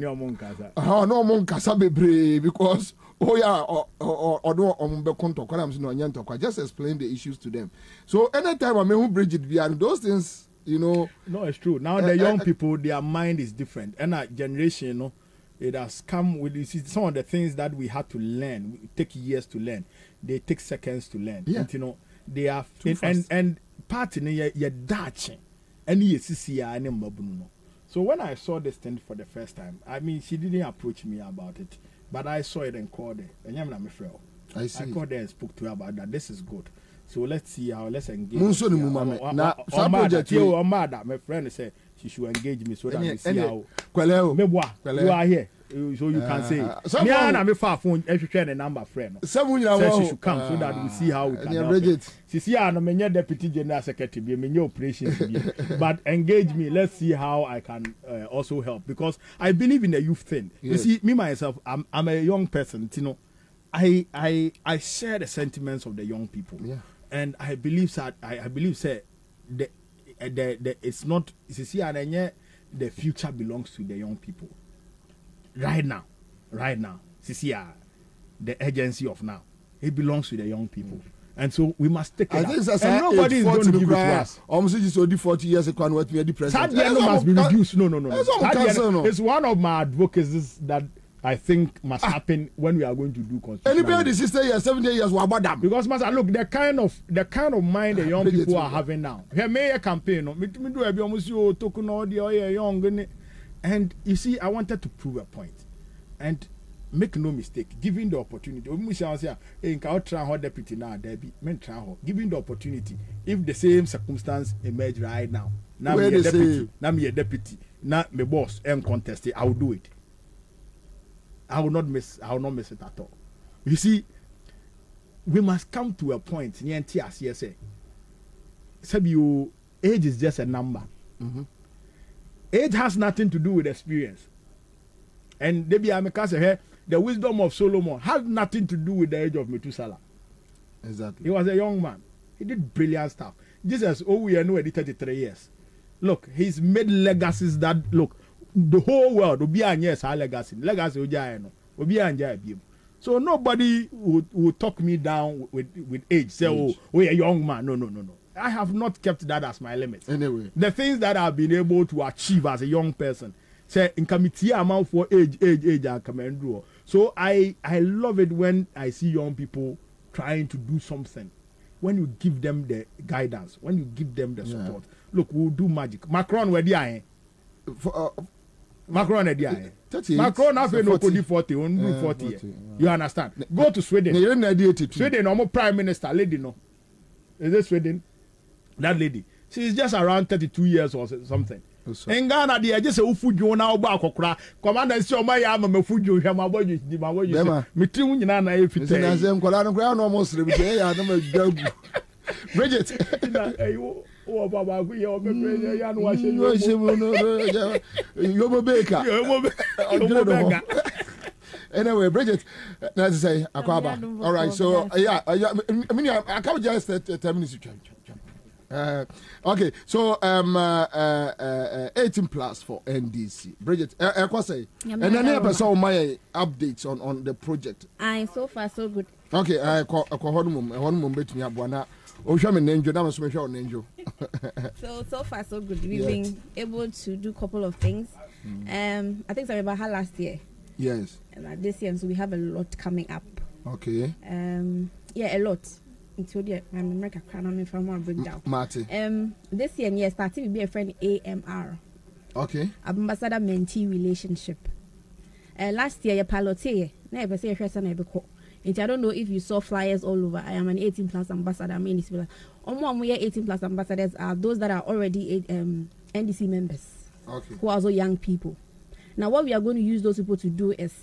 nkasa bebre because ono omo be konto am say no nyanto kwa just explain the issues to them. So anytime I who Bridget and those things, you know. No, it's true. Now the young people, their mind is different. And our generation, you know, it has come with some of the things that we had to learn. We take years to learn. They take seconds to learn. Yeah. And, you know, they are and part in your daching. So when I saw this thing for the first time, I mean, she didn't approach me about it, but I saw it and called her. I see. I called her and spoke to her about that. This is good. So let's see how, let's engage. My friend said she should engage me so that we see how. You are here. So you can say, me and I'm a far phone, if you share the number friend. Someone she should come so that we see how we can help it. See, I'm a deputy general secretary, I'm a operation, but engage me. Let's see how I can also help because I believe in the youth thing. Yes. You see, me myself, I'm a young person. You know, I share the sentiments of the young people, and I believe that I believe that it's not. You see, the future belongs to the young people. Right now, CCR, the agency of now, it belongs to the young people, and so we must take it. And nobody is going to give it to us. Almost just only 40 years ago, what we are the president. That must be reduced. No. It's one of my advocacies that I think must happen when we are going to do constitution. Anybody 60 years, 70 years, what about them? Because look, the kind of mind the young people are having now. Here, mayor campaign, young. And you see, I wanted to prove a point. And make no mistake, giving the opportunity. Deputy now, giving the opportunity. If the same circumstance emerge right now, now me a deputy, now my boss and contested, I will do it. I will not miss it at all. You see, we must come to a point near TSA. Age is just a number. Mm-hmm. Age has nothing to do with experience. And the wisdom of Solomon has nothing to do with the age of Methuselah. Exactly. He was a young man. He did brilliant stuff. Jesus, we are now 33 years. Look, he's made legacies that, look, the whole world will be a yes, our legacy. Legacy will be a so nobody would talk me down with age. Say, we're a young man. No. I have not kept that as my limit. Anyway, the things that I've been able to achieve as a young person, say in committee amount for age I come do. So I love it when I see young people trying to do something. When you give them the guidance, when you give them the support. Look, we'll do magic. Macron where the eye. Macron where the eye. Macron have no 40 on 40. You understand? Go to Sweden. Sweden, almost prime minister lady no. Is it Sweden? That lady. She's just around 32 years or something. In Ghana, they just say food you now back or cry. Commander, show my arm and food you have my boy. Me too, you know, if it's almost Bridget. Oh, Baba, we are anyway, Bridget, let's say Akwaba. All right, so yeah, I mean, I can't just 10 minutes. Okay, so 18 plus for NDC. Bridget, say, and then I person my updates on the project. So far so good. Okay, I call one bet me abwana. So far so good. We've been able to do a couple of things. I think I remember last year. Yes. This year, so we have a lot coming up. Okay. Yeah, a lot. Until the America crown from more breakdown. Marty. This year, yes, starting to be a friend AMR. Okay. Ambassador mentee relationship. Last year, you piloted. Never say I don't know if you saw flyers all over. I am an 18 plus ambassador. I mean, it's like, 18 plus ambassadors are those that are already NDC members. Okay. Who are also young people. Now, what we are going to use those people to do is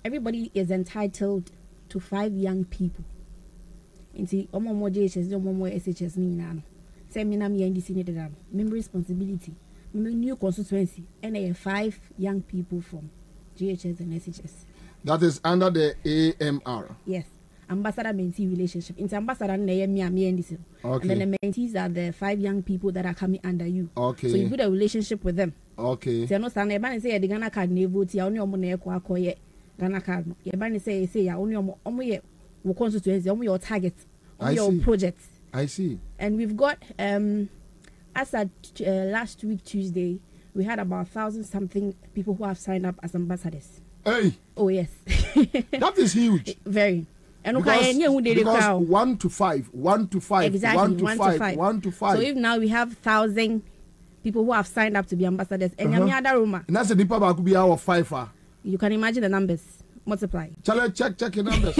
everybody is entitled to 5 young people. Inti omo mo JHS omo mo SHS ni na say me na me NDC need that member responsibility new constituency and 5 young people from JHS and SHS. That is under the AMR. Yes, ambassador mentee relationship. Inti ambassador na me NDC. Okay. And then the mentees are the 5 young people that are coming under you. Okay. So you build a relationship with them. Okay. So no stand e say the Ghana card na vote ya only omo na akoye Ghana card no. Ye ban say ya only omo ye wo constituency omo your target. Your project. I see. And we've got as at last week Tuesday, we had about 1,000 something people who have signed up as ambassadors. Hey. Oh yes. That is huge. Very. And because 1 to 5, 1 to 5, exactly, 1 to 5, 1 to 5. So if now we have 1,000 people who have signed up to be ambassadors, and and that's a nipa ba could be our 5. You can imagine the numbers. Multiply. Shall I check your numbers?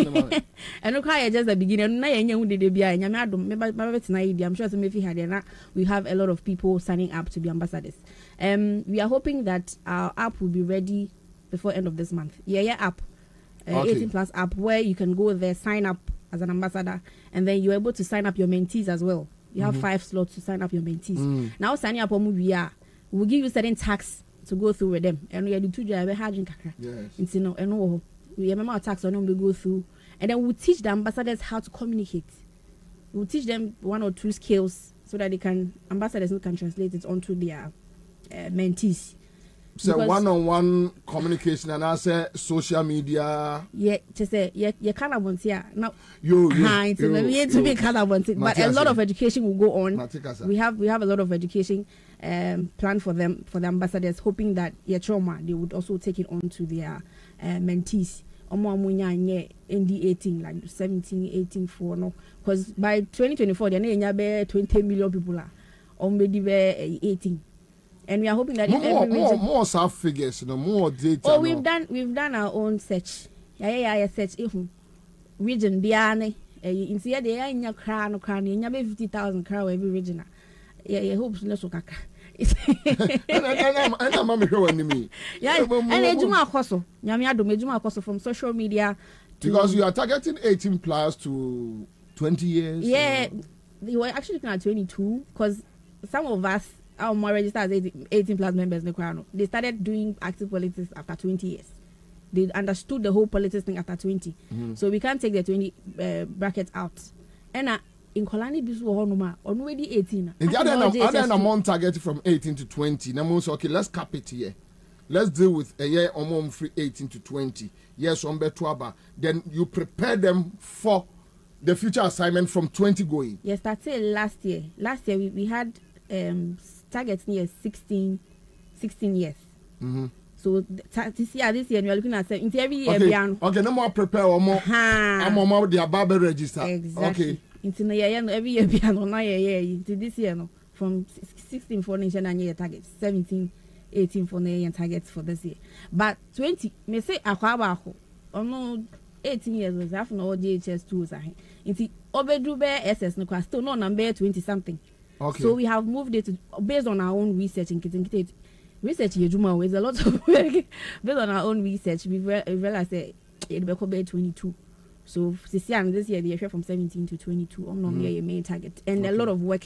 And okay, just the beginning. I'm sure we have a lot of people signing up to be ambassadors. We are hoping that our app will be ready before end of this month. App, 18 plus app, where you can go there, sign up as an ambassador, and then you're able to sign up your mentees as well. You have 5 slots to sign up your mentees. Now signing up we'll give you certain tax to go through with them, and we are the 2 yes. We remember our tax on them we go through, and then we teach the ambassadors how to communicate. We'll teach them 1 or 2 skills so that ambassadors can translate it onto their mentees. So one-on-one communication and also social media. Yeah, just say you can't want here now. To be kind of want it, but a lot of education will go on. We have a lot of education planned for them, for the ambassadors, hoping that trauma they would also take it on to their mentees. ND 18 like 17, 18 for no, because by 2024 there are 20 million people or maybe 18. And we are hoping that more self figures, more data. Oh, we've done our own search. Yeah, search. Region Biane. In here they are in your crown, you have 50,000 crown every region. Yeah, hopes less okaka. And I'm me. Yeah, and Ejuma Koso. Yamiado Mejuma Koso from social media. Because you are targeting 18 plus to 20 years. Yeah, they were actually looking at 22 because some of us. Our more registered as 18 plus members in the Crown. They started doing active politics after 20 years. They understood the whole politics thing after 20. So we can't take the 20 bracket out. And in Kolani Bisu already 18. And the other amount targeted from 18 to 20. Now, okay, let's cap it here. Let's deal with a year or more free 18 to 20. Yes, on Betuaba. Then you prepare them for the future assignment from 20 going. Yes, that's it. Last year we had targets near 16 years. So this year we are looking at every year. Okay, no more prepare or more. I'm more the barber register. Exactly. Okay. Every year piano na into this year no from 16 for nation and year target 17 18 for year targets for this year. But 20 me say akwaba ho. Ono 18 years was half no DHS tools ahe. Into obedu be SS no kwa still no number 20 something. Okay. So we have moved it based on our own research in Kitin. Research Yejuma is a lot of work. Based on our own research, we realized that it will be 22. So this year they are from 17 to 22 on your main target, and a lot of work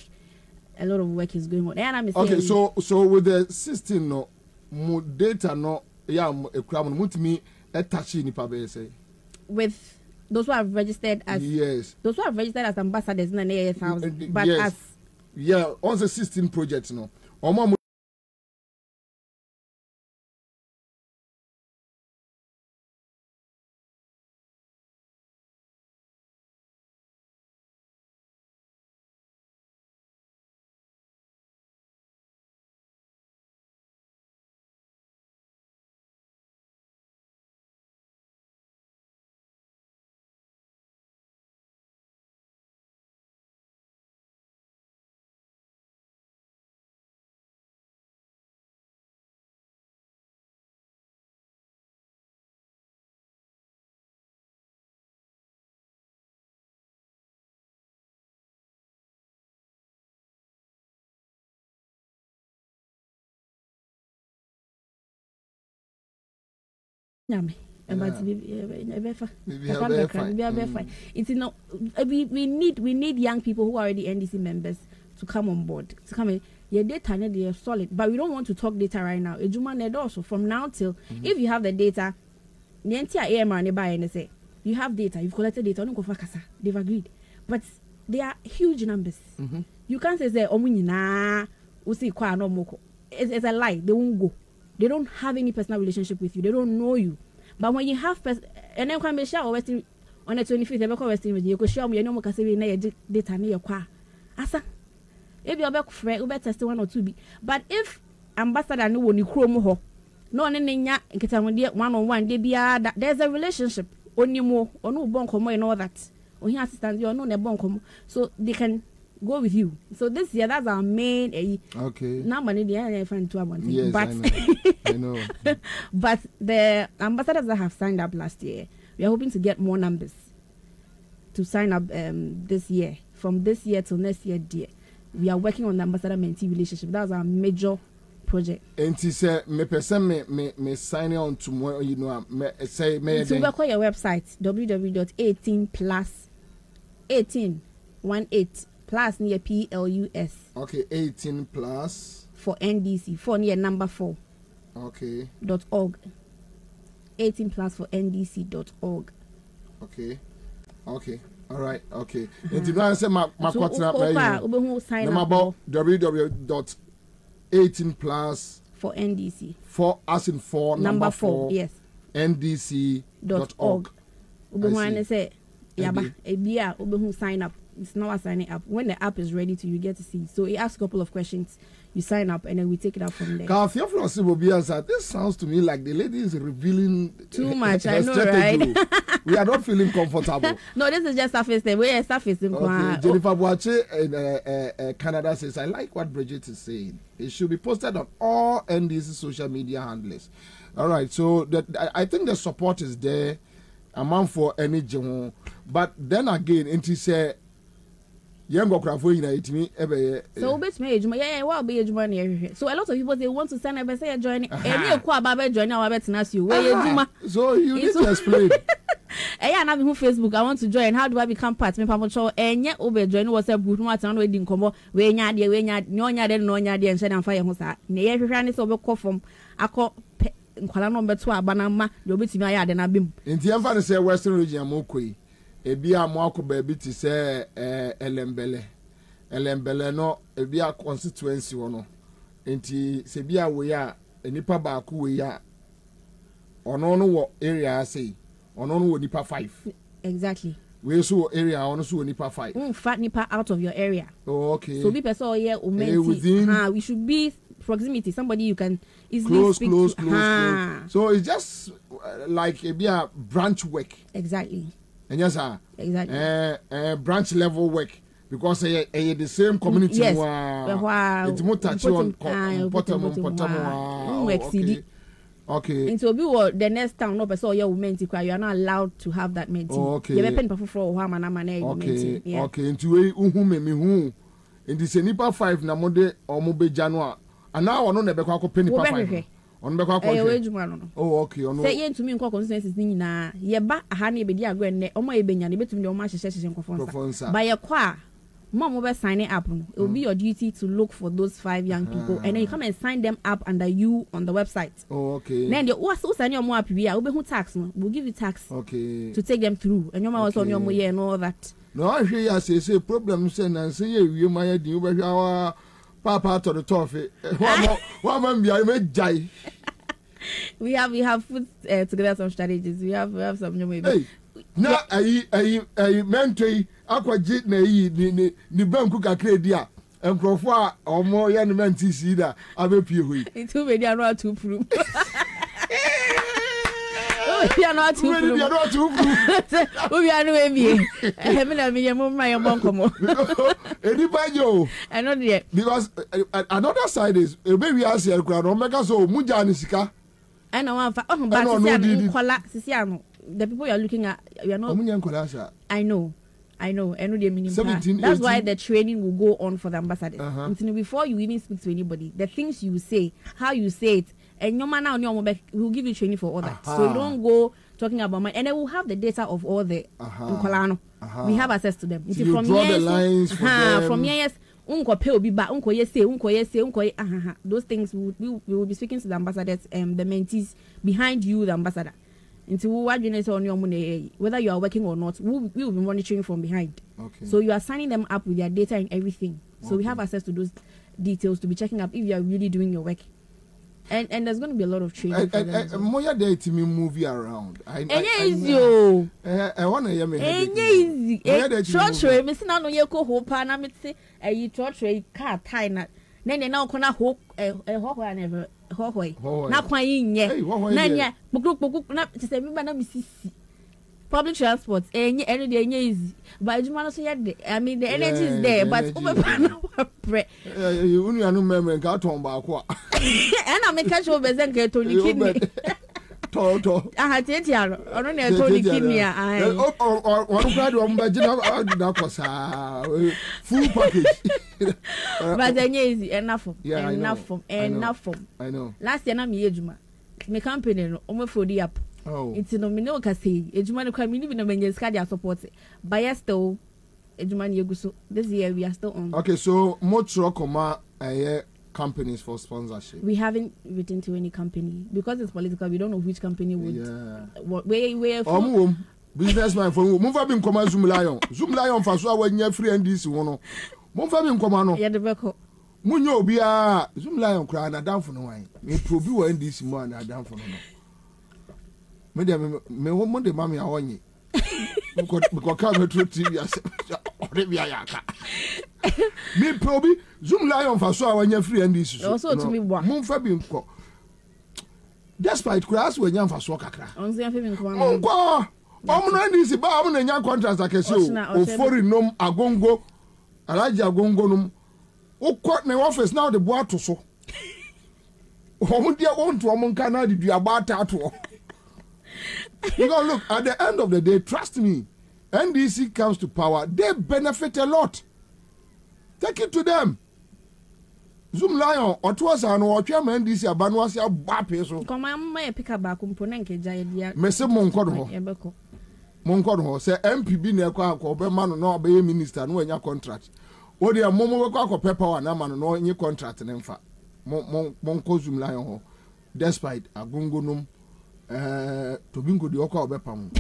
is going on. And I'm okay, so with the 16 no more data no a crowd me touchy ni pabe say with those who have registered as those who have registered as ambassadors in the 8,000, but as on the 16 projects no or we need young people who are already NDC members to come on board. To come in, your data they are solid, but we don't want to talk data right now. Also from now till if you have the data, the entire AMR nearby and they say you have data, you've collected data. They've agreed, but they are huge numbers. You can't say it's a lie. They won't go. They don't have any personal relationship with you. They don't know you. But when you have and then come share on the 25th, they go Western with you. Go share me. You know, because we need data near qua. Asa, if you're back friend, you better test 1 or 2 But if ambassador no one you chrome ho, no nenya get on 1-on-1, they be there's a relationship. Only more or no bonkomo and all that. Or he assistant, you know, ne bonkomo, so they can go with you. So this year, that's our main. Okay. Now, money the friend to one thing. Yes, but I know. But the ambassadors that have signed up last year, we are hoping to get more numbers to sign up this year. From this year till next year, dear, we are working on the ambassador-mentee relationship. That's our major project. And he said, me person me sign on tomorrow. You know, say me. So we call your website www.18+18 plus near PLUS. Okay, 18 plus for NDC 4 near number 4. Okay. .org. 18 plus for NDC.org. Okay. Okay. All right. Okay. And if I say my quarter up about www.18 plus for NDC. For us in 4 number 4. Yes. NDC.org. Ube say yaba ebia ube sign up. It's not a signing up. When the app is ready to you get to see. So it asks a couple of questions. You sign up and then we take it out from there. This sounds to me like the lady is revealing too much. I know, right? We are not feeling comfortable. No, this is just surface. We are surfacing. Okay. Jennifer Boache in Canada says, I like what Bridget is saying. It should be posted on all NDC social media handlers. All right. So I think the support is there. Amount for any general. But then again, and he said, so so a lot of people they want to sign up and say join so you need to explain. Facebook, I want to join. How do I become part? Me pamocho enye obe join WhatsApp group no atan we di nkomo we nya de nyonya de no nya de ense na fa ye ho sa na ye hwehwa ne so be kofom akọ nkwala no beto abana ma de obetimi aye ade na bem enti emfa ne say Western region mo koi ebi amo akoba bi ti say elembele no ebi a constituency wono enti se bia we ya enipa ba ku we ya ono no wo area say ono no wo nipa 5 exactly we so area ono so wo nipa 5 fat nipa out of your area. Oh, okay. So be person here we should be proximity, somebody you can easily speak to. Close. So it's just like a branch work. Exactly. And yes, sir. Exactly. Branch level work. Because the same community. Yes. It's more touch on okay. And so the next town, no person you are not allowed to have that meeting. Okay. You okay. Okay. Into me in the Senipa 5 na mode or mobe January. And now I know never go penny pa 5. On be oh, okay. Say yen to me nko consensus ni na ye ba aha na be di agro enne omo ye benya na betumi de omo ahyehyehye nkofonsa. Ba ye kwa mom will be signing up. It will be your duty to look for those 5 young people, and then you come and sign them up under you on the website. Oh, okay. Then the who sign your more up here, we'll tax. We'll give you tax. Okay. To take them through, and your also on your more and all that. No, I hear you say problem. Send and say you my you be our papa to the toffee. One man be I made jai. We have put together some strategies. We have some new maybe. Hey. Na I mentally akwa jit na yi ni banku kakra dia enkrofo a omo ye ne menti si da abepie hoyi itu be dia no too proof we are not too proof we are no be me na me ye mo ma ye bonkomo edi bajo I know there because another side is e be wi ase ekura no meka so muja ni sika I know one fa oh ba sisi anu the people you are looking at, you are not. I know. That's why the training will go on for the ambassadors. Before you even speak to anybody, the things you say, how you say it, and your man now will give you training for all that. So you don't go talking about and then we'll have the data of all the Nkolano. We have access to them. So you draw the lines for them. From years. Those things we will be speaking to the ambassadors and the mentees behind you, the ambassador. Into what you on your money, whether you are working or not, we will be monitoring from behind. Okay. So you are signing them up with their data and everything. So we have access to those details to be checking up if you are really doing your work. And there's going to be a lot of training. Moya day to me movie around. I want to hear me. Easy. Church, me see now no ye ko hope na me say a church car tie na. Then now kona hope ho never. Na kwan nye na nya bukuk na se me ba na misisi public transport any day easy but you so yet I mean the energy is there but obepa na pre you unu anu member ka ton ba ko and I make sure be zen ke to ni kidney to tietiaro ono na to ni kidney ai one crowd one ba jina na ko sa full package but easy enough I know last year na me ejuma me company no o me frodi up it's no me no ka say ejuma no kwa me ni na menye ska dia support but yes still ejuma ni eguso this year we are still on. Okay, so motro koma companies for sponsorship. We haven't written to any company because it's political. We don't know which company would where businessman for move up in command Zoom Lion for so when you free and this one move up in command yeah the beko munyo bia Zoom Lion cry na down for no wine me probi when this man na down for no me woman de mama awonye because come to TV me probi Zoom Lion for so when you free and this also to me boy move up in ko despite class when you for so kakra on say am ko ko omno ndisi ba omno nya contract akese o foreign nom agongo alaji agongo nom ukọ na office now the boy to so omo dia won to omo nka na di duabata to because look at the end of the day trust me NDC comes to power they benefit a lot take it to them Zoom Lion otuwas anu otwa ma NDC abanu ase abape so koma ma pick up back mpo na nkeja ye dia mese mo nkodo ho yebeko mo nkodo ho se MPB na ekwa akọ be ma no na obeye minister no anya contract o dia mo mo akọ paper wa na ma no no nyi contract ne mfa mo nko Zoom Lion ho despite agungo num tobingo di okọ obepa mo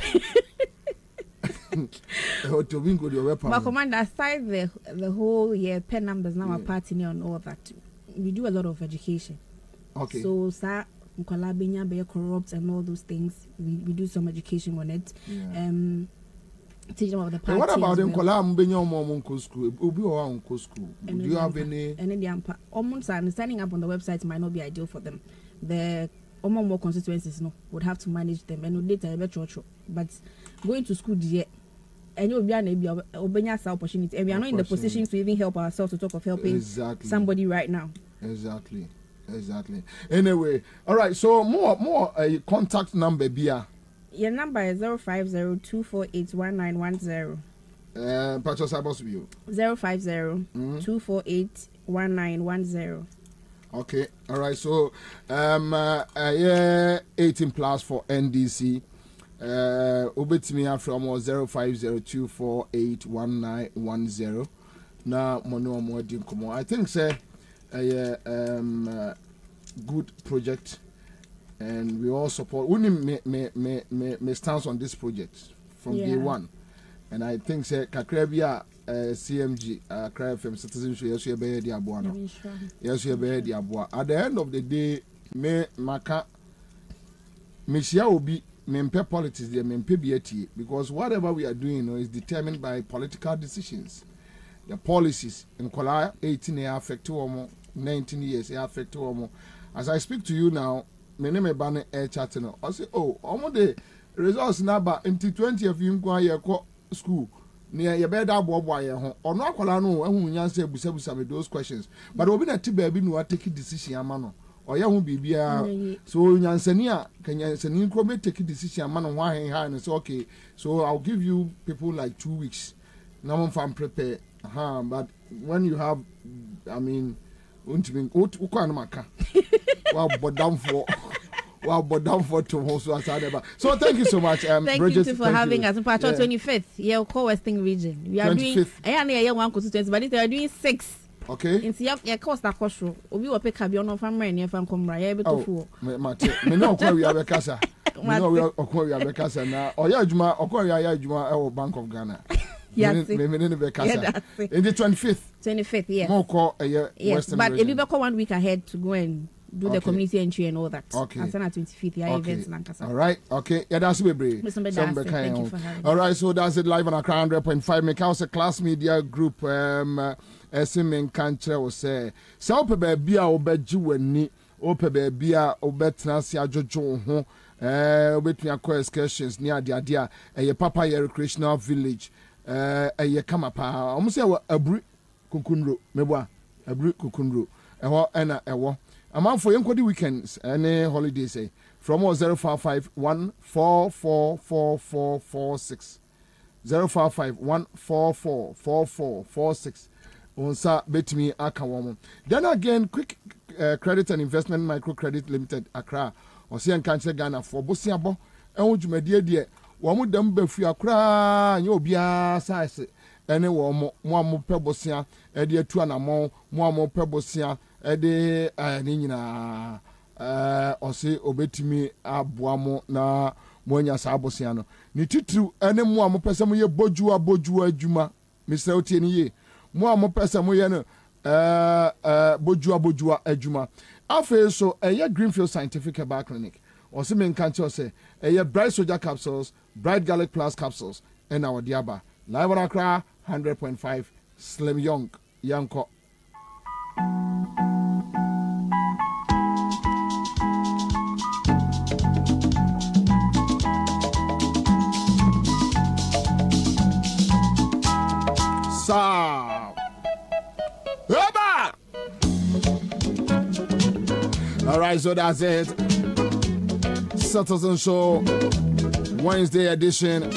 tobingo di obepa mo but commander aside the whole year pen numbers now are party and all that we do a lot of education. Okay, so sir Nkolabenya be corrupt and all those things we do some education on it. teach them of the party. And what about them? Kolam benyo mo school. Obi o an school. Do you have any? Any diampa. Signing up on the website might not be ideal for them. The more constituencies would have to manage them and data but going to school and you'll be opportunity and we are not in the position to even help ourselves to talk of helping somebody right now. Exactly. Anyway, all right, so more contact number Bia. Your number is 050-248-1910. Patcho Sabos view 050-248-1910. Okay, all right, so 18 plus for NDC. Ubetimi from 050-248-1910. Now mono more dim come on. I think say good project and we all support. We me stance on this project from day one. And I think say Kakrabia CMG Cry FM citizenship yes you be the aboa. Yes you be the aboa. At the end of the day me maka Mishia obi mempe politics there mempe biati because whatever we are doing is determined by political decisions. The policies in Kola 18 years affect 19 years affect as I speak to you now me name e ban air chat no I say oh omo the results number into 20 of you go here school near your bed boy ho ono akola no ehun nyanse busabusa me those questions but obi na ti baabi no take decision ama no oya hu bibia so nyansani a kanyansani ko be take decision ama no ho ahen and say okay so I'll give you people like 2 weeks now I'm from prepare but when you have I mean ukwa na maka wow but down for to so thank you so much thank Bridget, you for having us in part 25th yeah call Western region we are 25th. Doing one constituency but they are doing 6 okay in see your cost that cost obi wo pick up your no family near fam come right be to fu me no kwa we abekasa me no we okwa we abekasa na oya adwuma okwa we aya adwuma e wo Bank of Ghana yes me no be kasa in the 25th yeah more call Western but region. If you go 1 week ahead to go and do the community entry and all that. Okay. Ansah 25th, events Lankasa. All right. Okay. Yeah, that's we brave. Thank you for having me. All right. So that's it live on Accra 100.5. Make house a class media group. Esimen Kantre will say. So pe baby a obeji weni. Ope baby a obetna si ajojo ho. Obetmi akọ excursions near dia. Eye Papa ye recreational village. Eye Kamapa. Omo say abri kukunro. Meboa. Abri kukunro. Ewo ena ewo. Among for young weekends any holiday say from 055-144-4446 055-144-4446 Ansah betimi aka woman. Then again quick credit and investment microcredit limited Accra or see and cancer Ghana for Bosiabo and would you my dear one them befu Accra and you'll be a size any one more pebosia a dear 2 and a more pebosia ede nyina ose obetimi aboamo na monya sa abosia no ni titru ene mo amopese mo ye bojuwa adwuma Mr. Otieni ye mo amopese mo ye no bojuwa adwuma afa so eye Greenfield Scientific Herbal Clinic ose men kan che ose eye Bright Soldier capsules Bright Garlic Plus capsules and our diaba live on Accra 100.5 Slim Young Yanko. All right, so that's it. Citizen Show Wednesday edition.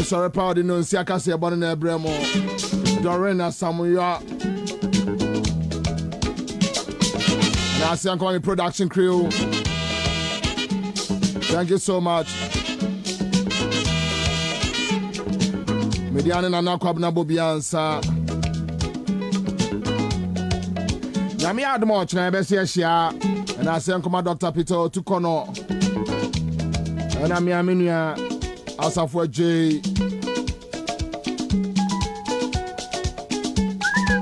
Sorry, Powder no Siaka say about an Ebremo. Dorena Samuel. Now, I'm calling production crew. Thank you so much. Mediana na Kwabena Bobie Ansah. Yami Admoch na besi ehia. And I say Uncle Dr. Peter Tukono. And I'm Yaminia Asafo J.